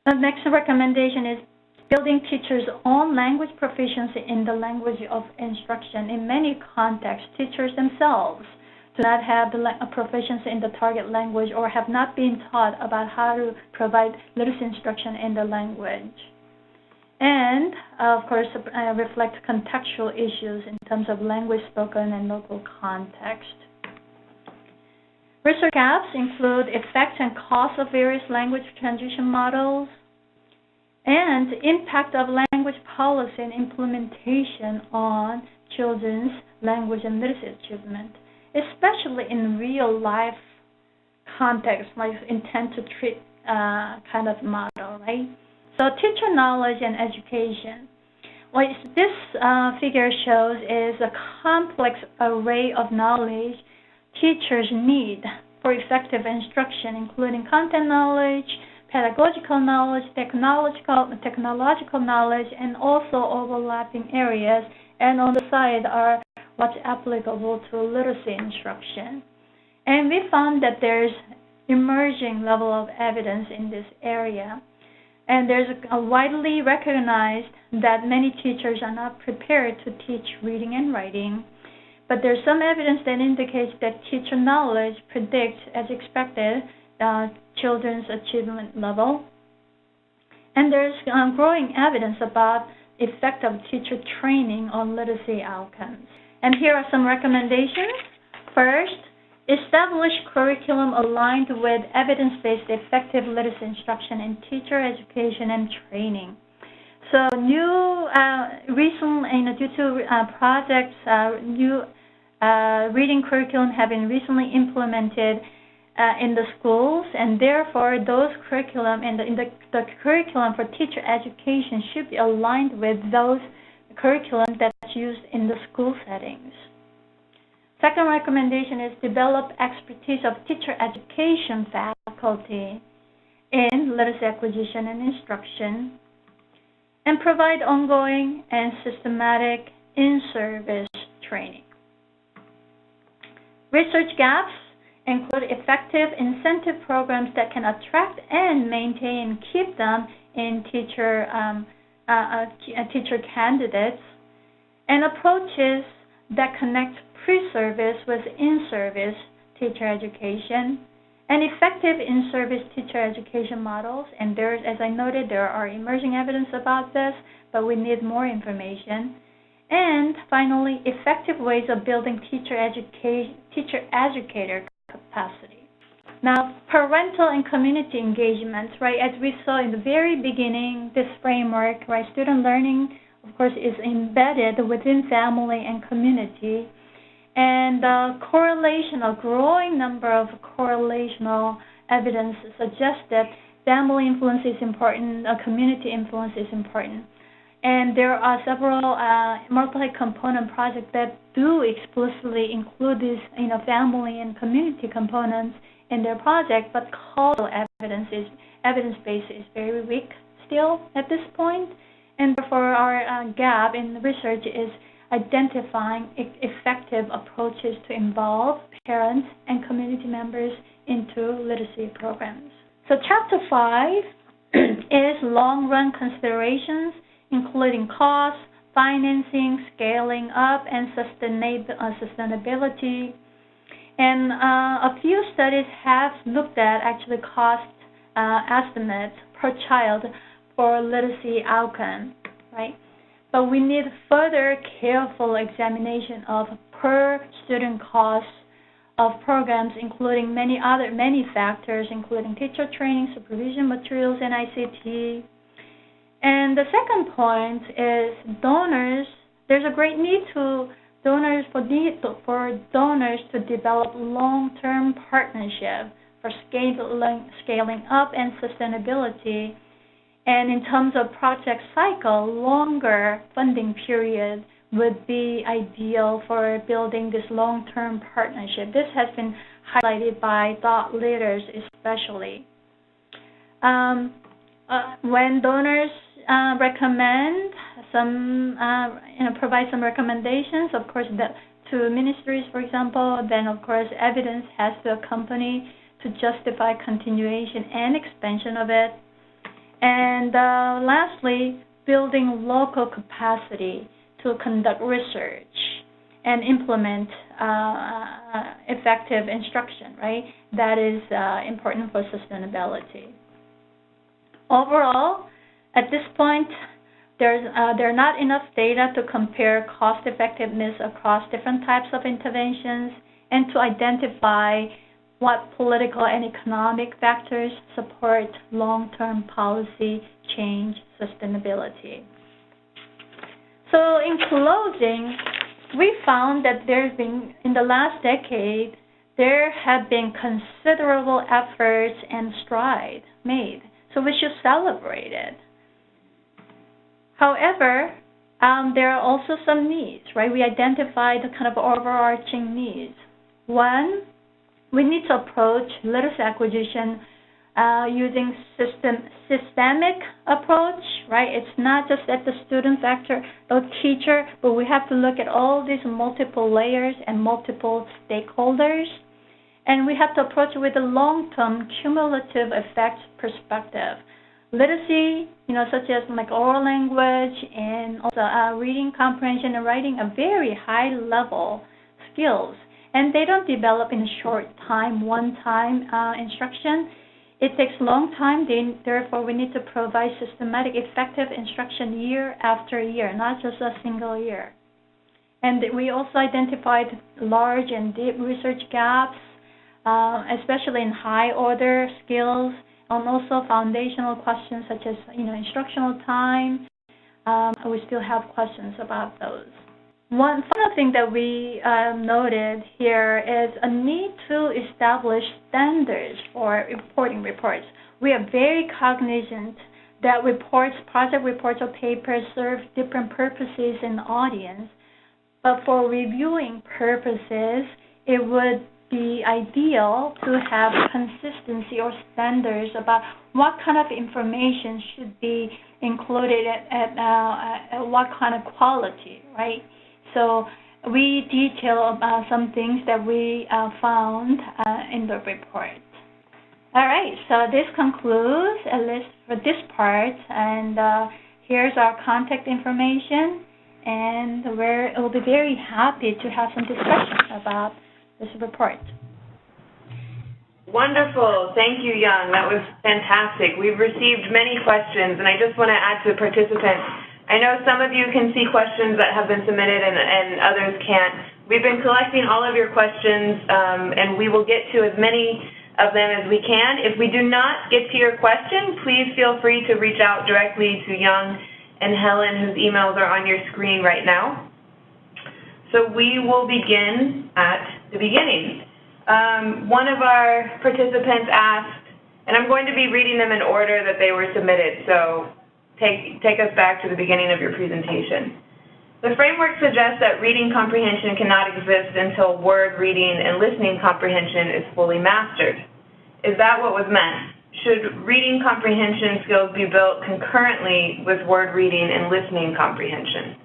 Speaker 2: The next recommendation is building teachers' own language proficiency in the language of instruction. In many contexts, teachers themselves do not have the proficiency in the target language or have not been taught about how to provide literacy instruction in the language. And, of course, reflect contextual issues in terms of language spoken and local context. Research gaps include effects and costs of various language transition models, and impact of language policy and implementation on children's language and literacy achievement, especially in real-life context, like intent to treat kind of model, right? So teacher knowledge and education. What this figure shows is a complex array of knowledge teachers need for effective instruction, including content knowledge, pedagogical knowledge, technological knowledge, and also overlapping areas. And on the side are what's applicable to literacy instruction. And we found that there's emerging level of evidence in this area. And there's a widely recognized that many teachers are not prepared to teach reading and writing. But there's some evidence that indicates that teacher knowledge predicts, as expected, children's achievement level. And there's growing evidence about effect of teacher training on literacy outcomes. And here are some recommendations. First, establish curriculum aligned with evidence-based effective literacy instruction in teacher education and training. So due to projects, new reading curriculum have been recently implemented in the schools, and therefore those curriculum and the curriculum for teacher education should be aligned with those curriculum that's used in the school settings. Second recommendation is develop expertise of teacher education faculty in literacy acquisition and instruction, and provide ongoing and systematic in-service training. Research gaps include effective incentive programs that can attract and maintain, keep them in teacher candidates. and approaches that connect pre-service with in-service teacher education, and effective in-service teacher education models. And there's, as I noted, there are emerging evidence about this, but we need more information. And finally, effective ways of building teacher-educator capacity. Now, parental and community engagement, right? As we saw in the very beginning, this framework, right? Student learning, of course, is embedded within family and community. And a growing number of correlational evidence suggests that family influence is important, community influence is important. And there are several multi-component projects that do explicitly include these, family and community components in their project, but causal evidence base is very weak still at this point. And therefore, our gap in research is identifying effective approaches to involve parents and community members into literacy programs. So Chapter 5 is long-run considerations, including cost, financing, scaling up, and sustainability. And a few studies have looked at actually cost estimates per child for literacy outcome, right? But we need further careful examination of per student costs of programs, including many factors, including teacher training, supervision materials, and ICT. And the second point is donors. There's a great need for donors to develop long-term partnership for scaling up and sustainability. And in terms of project cycle, longer funding period would be ideal for building this long-term partnership. This has been highlighted by thought leaders especially. When donors recommend provide some recommendations, of course, to ministries, for example, then of course evidence has to accompany to justify continuation and expansion of it. And lastly, building local capacity to conduct research and implement effective instruction, right? That is important for sustainability. Overall, at this point, there are not enough data to compare cost effectiveness across different types of interventions and to identify what political and economic factors support long-term policy change sustainability. So in closing, we found that in the last decade, there have been considerable efforts and strides made. So we should celebrate it. However, there are also some needs, right? We identified the kind of overarching needs. One, we need to approach literacy acquisition using systemic approach, right? It's not just at the student factor or teacher, but we have to look at all these multiple layers and multiple stakeholders. And we have to approach it with a long-term cumulative effects perspective. Literacy, such as like oral language and also reading, comprehension, and writing are very high-level skills. And they don't develop in a short time, one-time instruction. It takes a long time. Therefore, we need to provide systematic, effective instruction year after year, not just a single year. And we also identified large and deep research gaps, especially in high-order skills, and also foundational questions such as, instructional time. We still have questions about those. One final thing that we noted here is a need to establish standards for reporting reports. We are very cognizant that project reports or papers serve different purposes in the audience, but for reviewing purposes, it would be ideal to have consistency or standards about what kind of information should be included at what kind of quality, right? So we detail about some things that we found in the report. All right, so this concludes at least for this part, and here's our contact information. and we'll be very happy to have some discussion about this report.
Speaker 1: Wonderful. Thank you, Young. That was fantastic. We've received many questions, and I just want to add to participants. I know some of you can see questions that have been submitted and others can't. We've been collecting all of your questions, and we will get to as many of them as we can. If we do not get to your question, please feel free to reach out directly to Young and Helen, whose emails are on your screen right now. So we will begin at the beginning. One of our participants asked, and I'm going to be reading them in order that they were submitted, so take us back to the beginning of your presentation. The framework suggests that reading comprehension cannot exist until word reading and listening comprehension is fully mastered. Is that what was meant? Should reading comprehension skills be built concurrently with word reading and listening comprehension?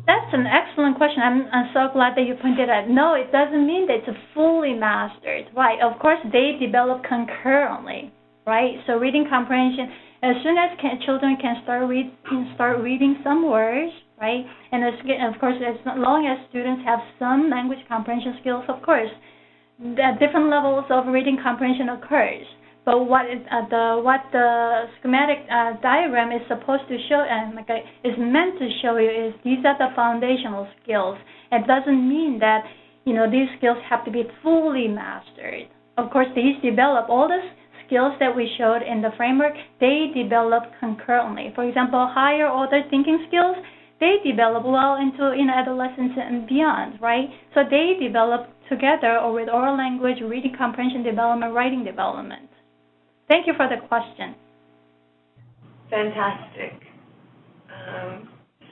Speaker 2: That's an excellent question. I'm so glad that you pointed out. No, it doesn't mean that it's fully mastered, right? Of course, they develop concurrently, right? So reading comprehension, as soon as children can start reading some words, right? And of course, as long as students have some language comprehension skills, of course, the different levels of reading comprehension occurs. But what the schematic diagram is supposed to show and is meant to show you is these are the foundational skills. It doesn't mean that these skills have to be fully mastered. Of course, these develop all the skills that we showed in the framework. They develop concurrently. For example, higher order thinking skills, they develop well into adolescence and beyond, right? So they develop together or with oral language, reading comprehension development, writing development. Thank you for the question.
Speaker 1: Fantastic.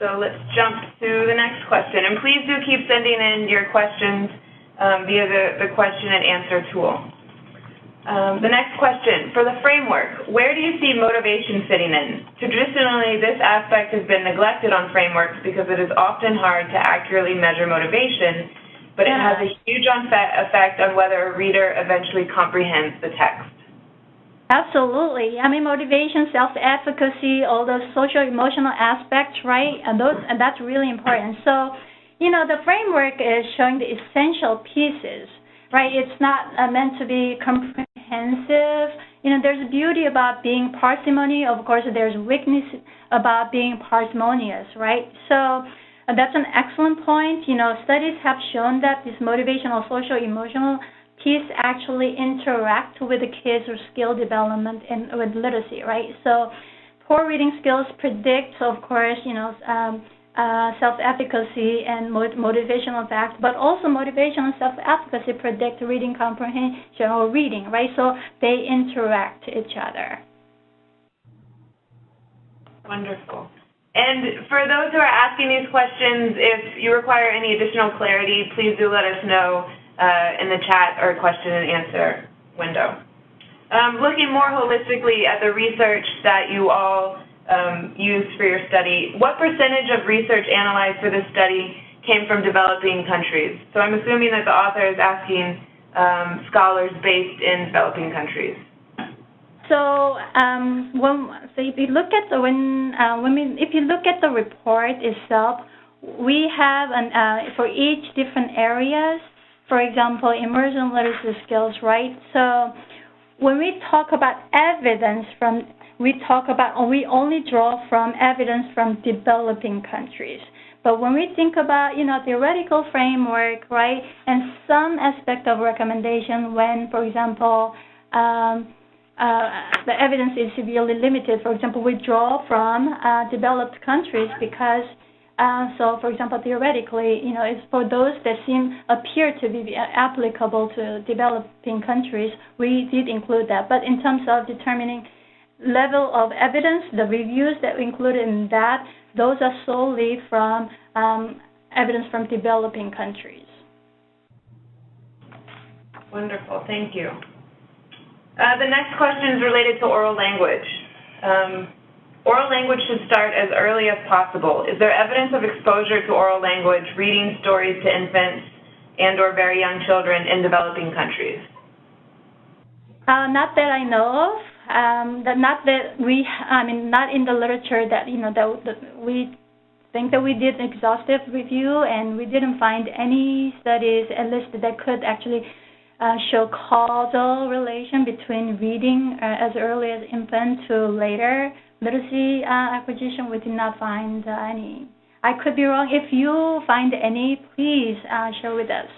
Speaker 1: So let's jump to the next question. And please do keep sending in your questions via the question and answer tool. The next question, for the framework, where do you see motivation fitting in? Traditionally, this aspect has been neglected on frameworks because it is often hard to accurately measure motivation, but it has a huge effect on whether a reader eventually comprehends the text.
Speaker 2: Absolutely. I mean, motivation, self-efficacy, all those social-emotional aspects, right? And that's really important. So, the framework is showing the essential pieces, right? It's not meant to be comprehensive. There's beauty about being parsimony. Of course, there's weakness about being parsimonious, right? So that's an excellent point. Studies have shown that this motivational, social-emotional piece actually interact with the kids' or skill development and with literacy, right? So poor reading skills predict, of course, self-efficacy and motivational facts, but also motivation and self-efficacy predict reading comprehension or reading, right? So they interact each other.
Speaker 1: Wonderful. And for those who are asking these questions, if you require any additional clarity, please do let us know in the chat or question and answer window. Looking more holistically at the research that you all used for your study, what percentage of research analyzed for this study came from developing countries? So I'm assuming that the author is asking scholars based in developing countries.
Speaker 2: So, if you look at the report itself, we have for each different areas. For example, emergent literacy skills, right? So when we talk about evidence we only draw from evidence from developing countries. But when we think about, theoretical framework, right, and some aspect of recommendation when, for example, the evidence is severely limited. For example, we draw from developed countries because so, for example, theoretically, it's for those that appear to be applicable to developing countries, we did include that. But in terms of determining level of evidence, the reviews that we included in that, those are solely from evidence from developing countries.
Speaker 1: Wonderful, thank you. The next question is related to oral language. Oral language should start as early as possible. Is there evidence of exposure to oral language, reading stories to infants and or very young children in developing countries?
Speaker 2: Not that I know of. Not in the literature that that we think that we did an exhaustive review, and we didn't find any studies, at least that could actually show causal relation between reading as early as infant to later literacy acquisition. We did not find any. I could be wrong. If you find any, please share with us.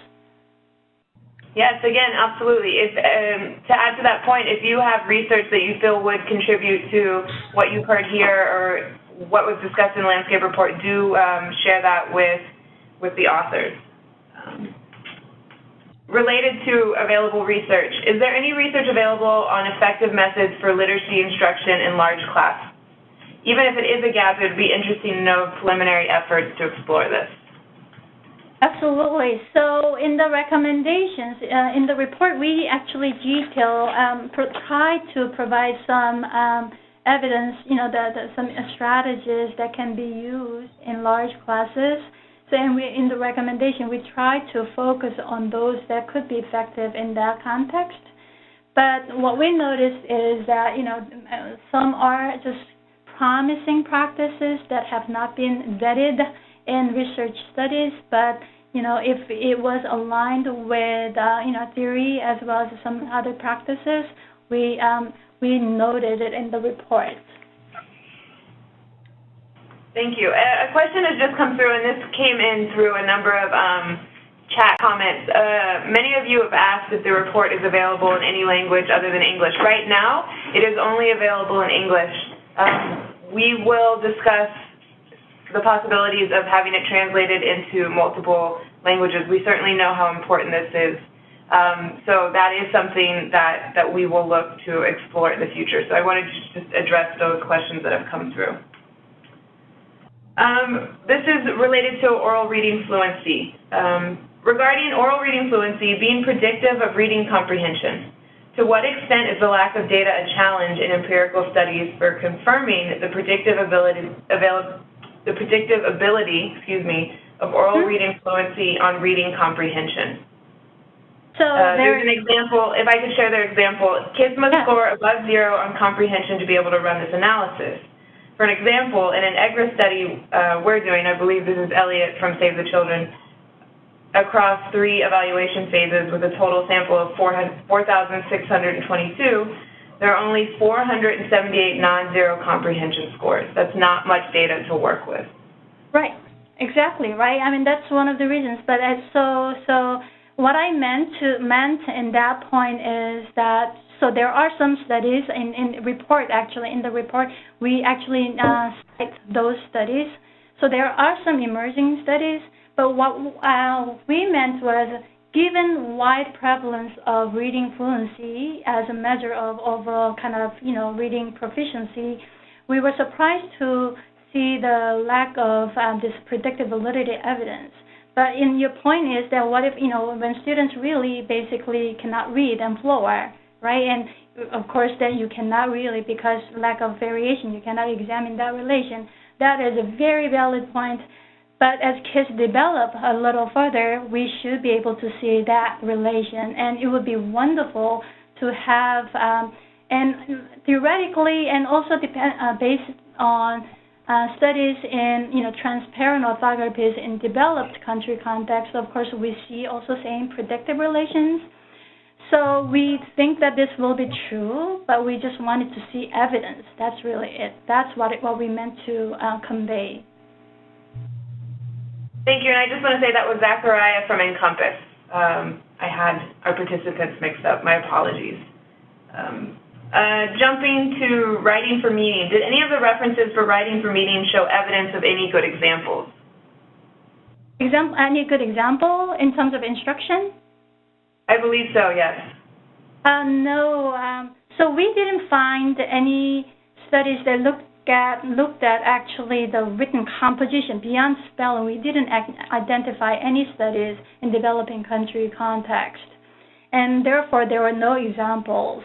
Speaker 1: Yes, again, absolutely. If, to add to that point, if you have research that you feel would contribute to what you've heard here or what was discussed in the landscape report, do share that with the authors. Related to available research, is there any research available on effective methods for literacy instruction in large class? Even if it is a gap, it would be interesting to know preliminary efforts to explore this.
Speaker 2: Absolutely. So in the recommendations, in the report, we actually try to provide some evidence, some strategies that can be used in large classes. So in the recommendation, we try to focus on those that could be effective in that context. But what we noticed is that, some are just promising practices that have not been vetted in research studies, but, if it was aligned with, theory as well as some other practices, we noted it in the report.
Speaker 1: Thank you. A question has just come through, and this came in through a number of chat comments. Many of you have asked if the report is available in any language other than English. Right now, it is only available in English. We will discuss the possibilities of having it translated into multiple languages. We certainly know how important this is. So that is something that we will look to explore in the future. So I wanted to just address those questions that have come through. This is related to oral reading fluency. Regarding oral reading fluency being predictive of reading comprehension, to what extent is the lack of data a challenge in empirical studies for confirming the predictive ability of oral reading fluency on reading comprehension?
Speaker 2: So
Speaker 1: there's an example, if I could share their example. Kids must score above 0 on comprehension to be able to run this analysis. For an example, in an EGRA study we're doing, I believe this is Elliot from Save the Children, across 3 evaluation phases with a total sample of 4,622, there are only 478 non-zero comprehension scores. That's not much data to work with.
Speaker 2: Right, exactly, right? I mean, that's one of the reasons. But so what I meant in that point is that, so there are some studies in the report, actually. In the report, we actually cite those studies. So there are some emerging studies, but what we meant was, given wide prevalence of reading fluency as a measure of overall kind of, reading proficiency, we were surprised to see the lack of this predictive validity evidence. But your point is that what if, when students really basically cannot read and floor, right? And of course, then you cannot really, because lack of variation, you cannot examine that relation. That is a very valid point. But as kids develop a little further, we should be able to see that relation. And it would be wonderful to have, and theoretically, and also based on studies in, transparent orthographies in developed country contexts, of course, we see also same predictive relations. So we think that this will be true, but we just wanted to see evidence. That's really it. That's what we meant to convey.
Speaker 1: Thank you, and I just want to say that was Zachariah from Encompass. I had our participants mixed up. My apologies. Jumping to writing for meaning. Did any of the references for writing for meaning show evidence of any good examples?
Speaker 2: Any good example in terms of instruction?
Speaker 1: I believe so, yes.
Speaker 2: No. So we didn't find any studies that looked at actually the written composition beyond spelling. We didn't identify any studies in developing country context, and therefore there were no examples.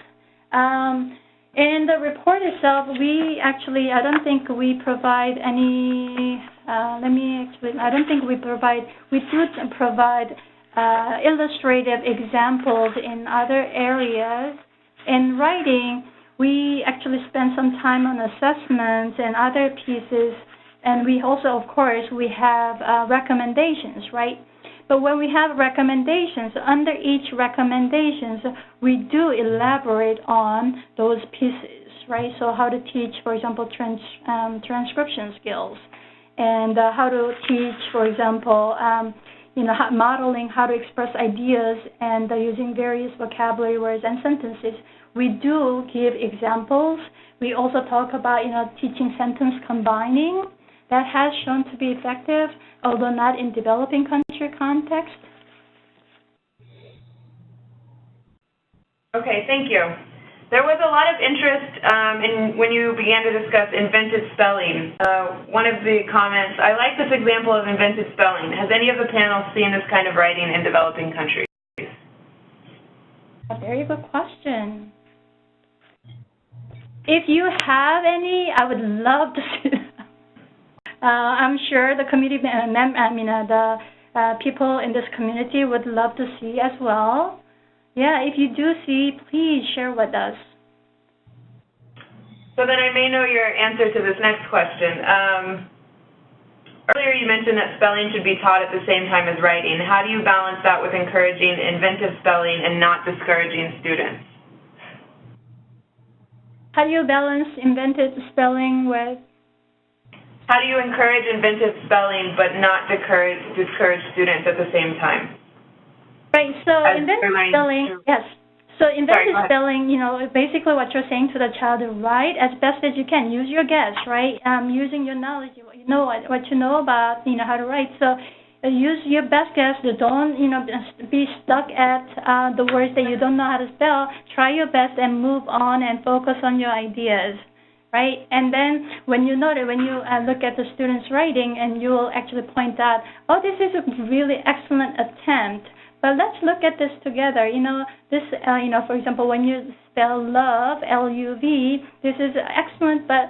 Speaker 2: In the report itself, we actually, I don't think we provide any. I don't think we provide. We do provide illustrative examples in other areas. In writing, we actually spend some time on assessments and other pieces And we also, of course, we have recommendations, right? But when we have recommendations, under each recommendations, we do elaborate on those pieces, right? So how to teach, for example, transcription skills, and how to teach, for example, modeling how to express ideas and using various vocabulary words and sentences. We do give examples. We also talk about, teaching sentence combining. That has shown to be effective, although not in developing country context.
Speaker 1: Okay, thank you. There was a lot of interest when you began to discuss invented spelling. One of the comments, I like this example of invented spelling. Has any of the panel seen this kind of writing in developing countries?
Speaker 2: A very good question. If you have any, I would love to see them. I'm sure the community, the people in this community would love to see as well. Yeah, if you do see, please share with us.
Speaker 1: So then I may know your answer to this next question. Earlier you mentioned that spelling should be taught at the same time as writing. How do you balance that with encouraging inventive spelling and not discouraging students?
Speaker 2: How do you balance inventive spelling with?
Speaker 1: How do you encourage inventive spelling but not discourage students at the same time?
Speaker 2: Right, so inventive spelling, yes. So inventive spelling, basically what you're saying to the child, write as best as you can. Use your guess, right? Using your knowledge, what you know about, how to write. So use your best guess. Don't, be stuck at the words that you don't know how to spell. Try your best and move on and focus on your ideas. Right, and then when you look at the student's writing, and you will actually point out, oh, this is a really excellent attempt. But let's look at this together. For example, when you spell love, L-U-V, this is excellent, but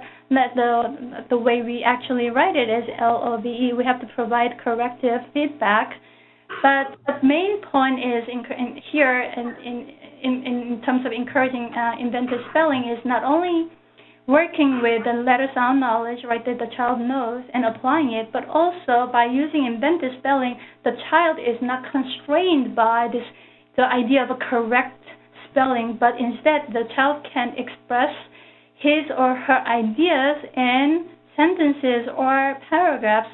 Speaker 2: the way we actually write it is L-O-V-E. We have to provide corrective feedback. But the main point is in terms of encouraging inventive spelling is not only working with the letter sound knowledge, right, that the child knows and applying it, but also by using inventive spelling, the child is not constrained by the idea of a correct spelling, but instead the child can express his or her ideas in sentences or paragraphs,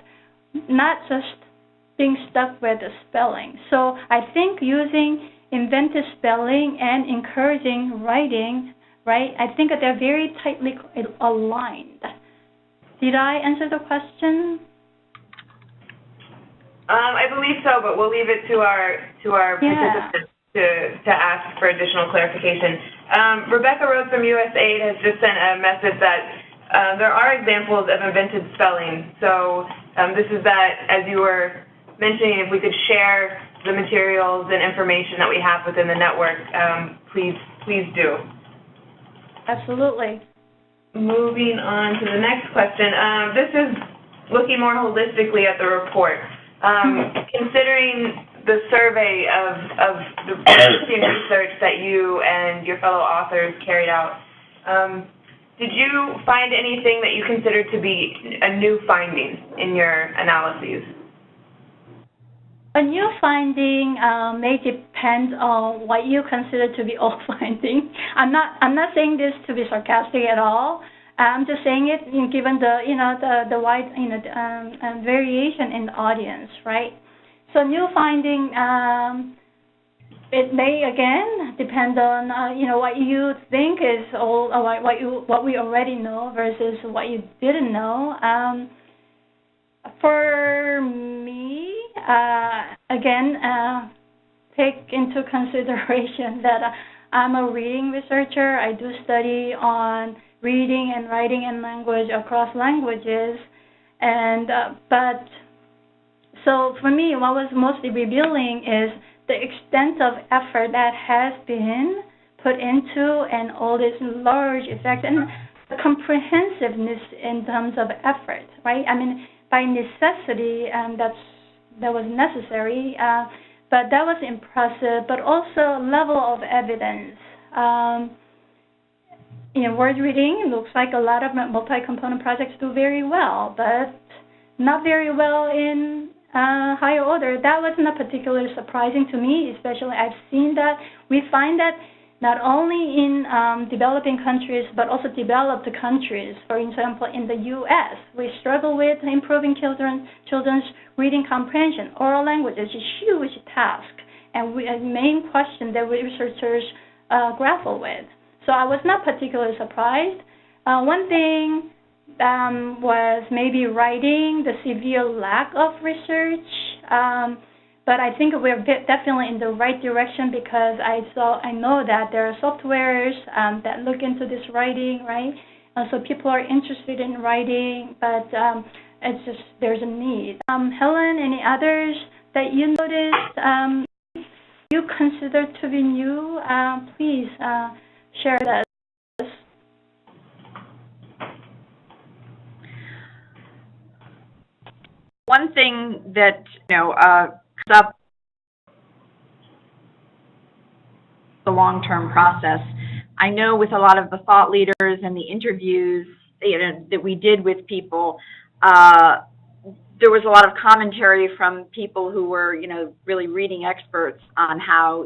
Speaker 2: not just being stuck with the spelling. So I think using inventive spelling and encouraging writing, right, I think that they're very tightly aligned. Did I answer the question?
Speaker 1: I believe so, but we'll leave it to our participants to ask for additional clarification. Rebecca Rose from USAID has just sent a message that there are examples of invented spelling. So this is that, as you were mentioning, if we could share the materials and information that we have within the network, please do.
Speaker 2: Absolutely.
Speaker 1: Moving on to the next question. This is looking more holistically at the report. Considering the survey of the research that you and your fellow authors carried out, did you find anything that you considered to be a new finding in your analyses?
Speaker 2: A new finding may depend on what you consider to be old finding. I'm not saying this to be sarcastic at all. I'm just saying it given the wide variation in the audience, right? So new finding, it may again depend on what you think is old, or what we already know versus what you didn't know. For me, again, take into consideration that I'm a reading researcher. I do study on reading and writing and language across languages, but so for me, what was mostly revealing is the extent of effort that has been put into and all this large effect and the comprehensiveness in terms of effort, right? I mean, by necessity, that was necessary, but that was impressive, but also level of evidence. In word reading, it looks like a lot of multi-component projects do very well, but not very well in higher order. That was not particularly surprising to me, especially I've seen that. We find that not only in developing countries, but also developed countries. For example, in the U.S., we struggle with improving children's reading comprehension. Oral language is a huge task, and a main question that researchers grapple with. So I was not particularly surprised. One thing was maybe writing, the severe lack of research. But I think we're definitely in the right direction because I know that there are softwares that look into this writing, right? So people are interested in writing, but it's just there's a need. Helen, any others that you noticed you consider to be new? Please share that.
Speaker 3: One thing that comes up the long-term process. I know with a lot of the thought leaders and the interviews that we did with people, there was a lot of commentary from people who were really reading experts on how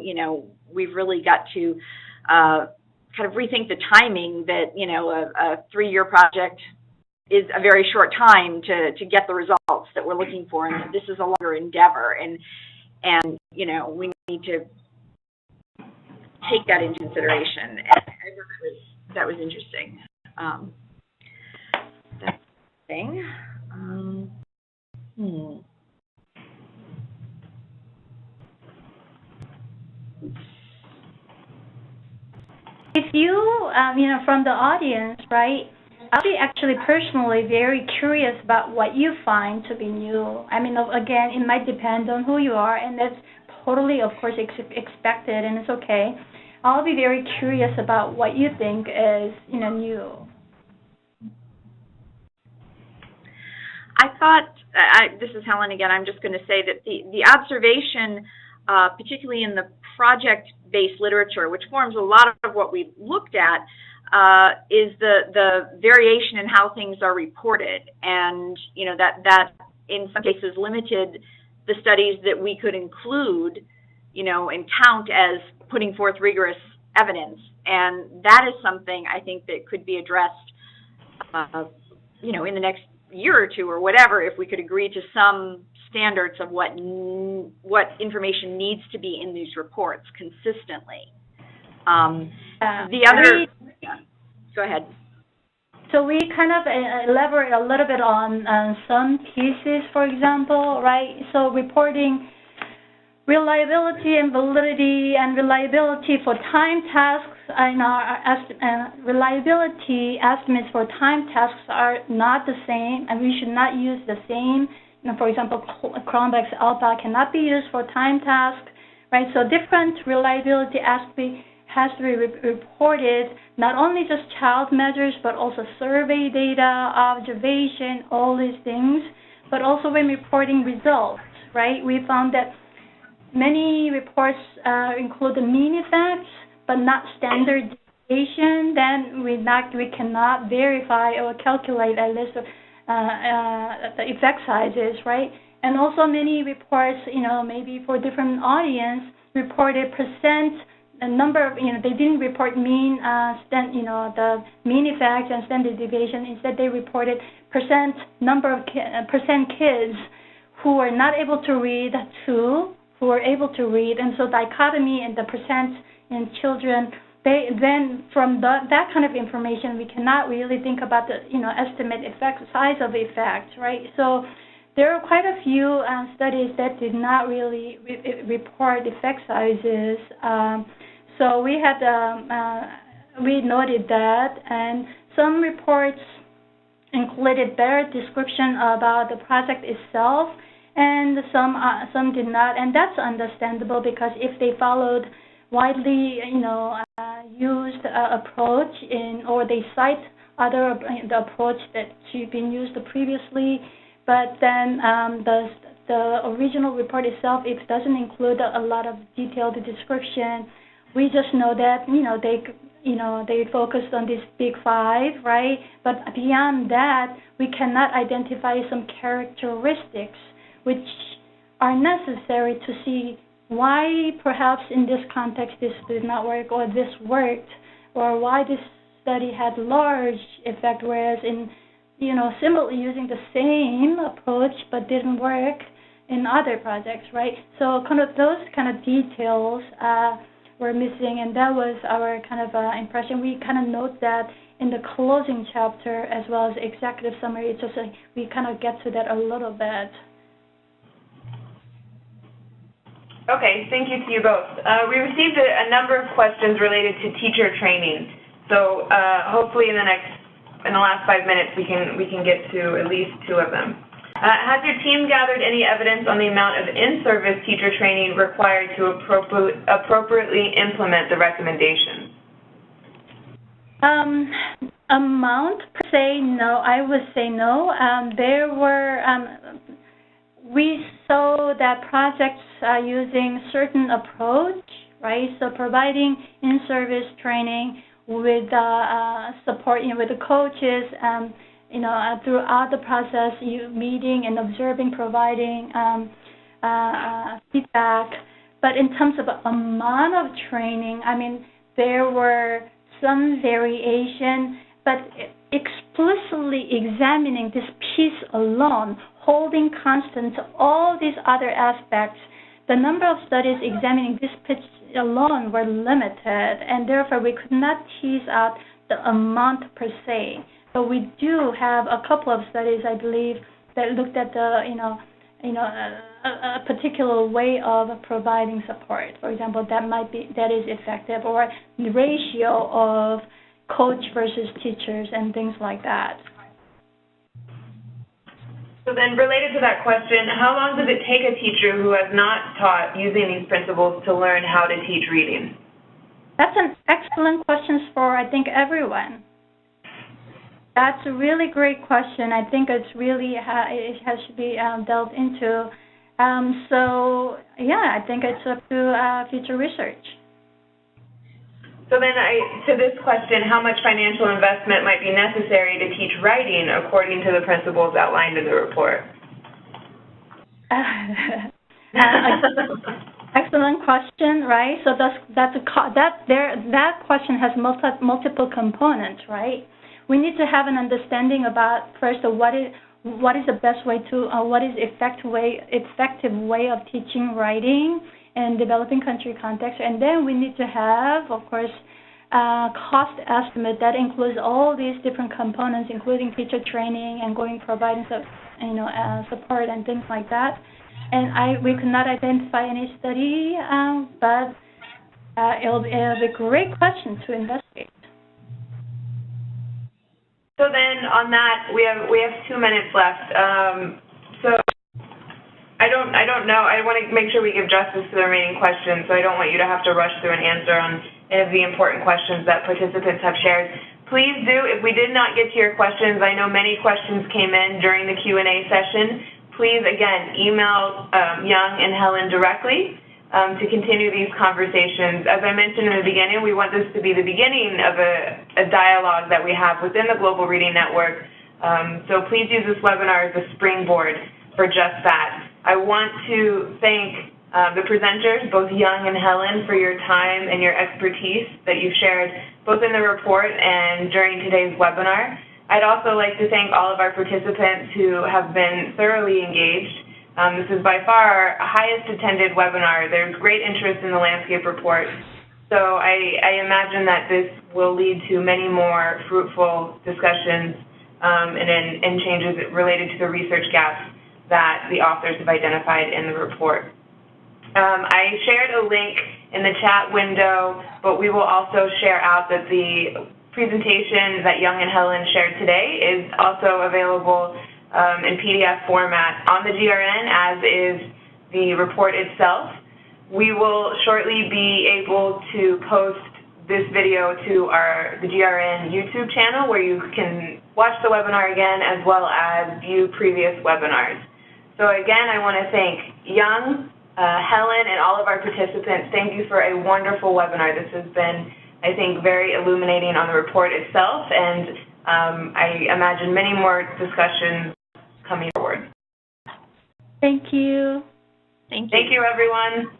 Speaker 3: we've really got to kind of rethink the timing that a 3-year project is a very short time to get the results that we're looking for, and this is a longer endeavor, and we need to take that into consideration. And I thought that was interesting. That thing.
Speaker 2: If you, from the audience, right? I'll be actually personally very curious about what you find to be new. I mean, again, it might depend on who you are, and that's totally, of course, expected, and it's okay. I'll be very curious about what you think is, new.
Speaker 3: I thought, this is Helen again, I'm just going to say that the observation, particularly in the project-based literature, which forms a lot of what we looked at, is the variation in how things are reported, and that in some cases limited the studies that we could include, and count as putting forth rigorous evidence, and that is something I think that could be addressed, in the next year or two or whatever, if we could agree to some standards of what information needs to be in these reports consistently. The other, go ahead.
Speaker 2: So we kind of elaborate a little bit on some cases, for example, right? So reporting reliability and validity, and reliability for time tasks in our reliability estimates for time tasks are not the same, and we should not use the same. For example, Cronbach's alpha cannot be used for time tasks, right? So different reliability aspects has to be reported, not only just child measures, but also survey data, observation, all these things, but also when reporting results, right? We found that many reports include the mean effects, but not standard deviation. Then we cannot verify or calculate at least the effect sizes, right? And also many reports, maybe for different audience, reported percent. A number of, they didn't report mean, the mean effect and standard deviation. Instead, they reported number of percent kids who were not able to read to who were able to read, and so dichotomy in the percent in children. Then from that kind of information, we cannot really think about the estimate effect size of the effect, right? So there are quite a few studies that did not really report effect sizes. So we had we noted that, and some reports included better description about the project itself, and some did not, and that's understandable because if they followed widely used approach or they cite the approach that had been used previously, but then the original report itself, it doesn't include a lot of detailed description. We just know that they focused on these big five, right? But beyond that, we cannot identify some characteristics which are necessary to see why perhaps in this context this did not work or this worked, or why this study had large effect, whereas in, similarly using the same approach but didn't work in other projects, right? So kind of those kind of details were missing, and that was our kind of impression. We kind of note that in the closing chapter as well as executive summary. It's just we kind of get to that a little bit.
Speaker 1: Okay, thank you to you both. We received a number of questions related to teacher training. So hopefully in the last 5 minutes we can get to at least 2 of them. Has your team gathered any evidence on the amount of in-service teacher training required to appropriately implement the recommendations?
Speaker 2: Amount per se, no. I would say no. There were. We saw that projects are using certain approach, right? So providing in-service training with support, with the coaches, throughout the process, meeting and observing, providing feedback. But in terms of amount of training, there were some variation, but explicitly examining this piece alone, holding constant to all these other aspects, the number of studies examining this piece alone were limited, and therefore we could not tease out the amount per se. But we do have a couple of studies, I believe, that looked at the, a particular way of providing support. For example, that is effective, or the ratio of coach versus teachers and things like that.
Speaker 1: So then, related to that question, how long does it take a teacher who has not taught using these principles to learn how to teach reading?
Speaker 2: That's an excellent question for, I think, everyone. That's a really great question. I think it's really, it has to be delved into. I think it's up to future research.
Speaker 1: So then, to this question, how much financial investment might be necessary to teach writing according to the principles outlined in the report?
Speaker 2: Excellent question, right? So that question has multiple components, right? We need to have an understanding about first what is the best way to what is effective way of teaching writing in developing country context, and then we need to have, of course, cost estimate that includes all these different components, including teacher training and providing support and things like that. And we could not identify any study, but it'll be a great question to investigate.
Speaker 1: So then, on that, we have 2 minutes left. I don't know. I want to make sure we give justice to the remaining questions, so I don't want you to have to rush through an answer on any of the important questions that participants have shared. Please do, if we did not get to your questions, I know many questions came in during the Q&A session. Please, again, email Young and Helen directly to continue these conversations. As I mentioned in the beginning, we want this to be the beginning of a dialogue that we have within the Global Reading Network. So please use this webinar as a springboard for just that. I want to thank the presenters, both Young and Helen, for your time and your expertise that you've shared both in the report and during today's webinar. I'd also like to thank all of our participants who have been thoroughly engaged. This is by far our highest attended webinar. There's great interest in the landscape report. So I imagine that this will lead to many more fruitful discussions and changes related to the research gaps that the authors have identified in the report. I shared a link in the chat window, but we will also share out that the presentation that Young and Helen shared today is also available in PDF format on the GRN, as is the report itself. We will shortly be able to post this video to the GRN YouTube channel, where you can watch the webinar again as well as view previous webinars. So again, I want to thank Young, Helen, and all of our participants. Thank you for a wonderful webinar. This has been I think, very illuminating on the report itself, and I imagine many more discussions coming forward.
Speaker 2: Thank you.
Speaker 3: Thank you.
Speaker 1: Thank you, everyone.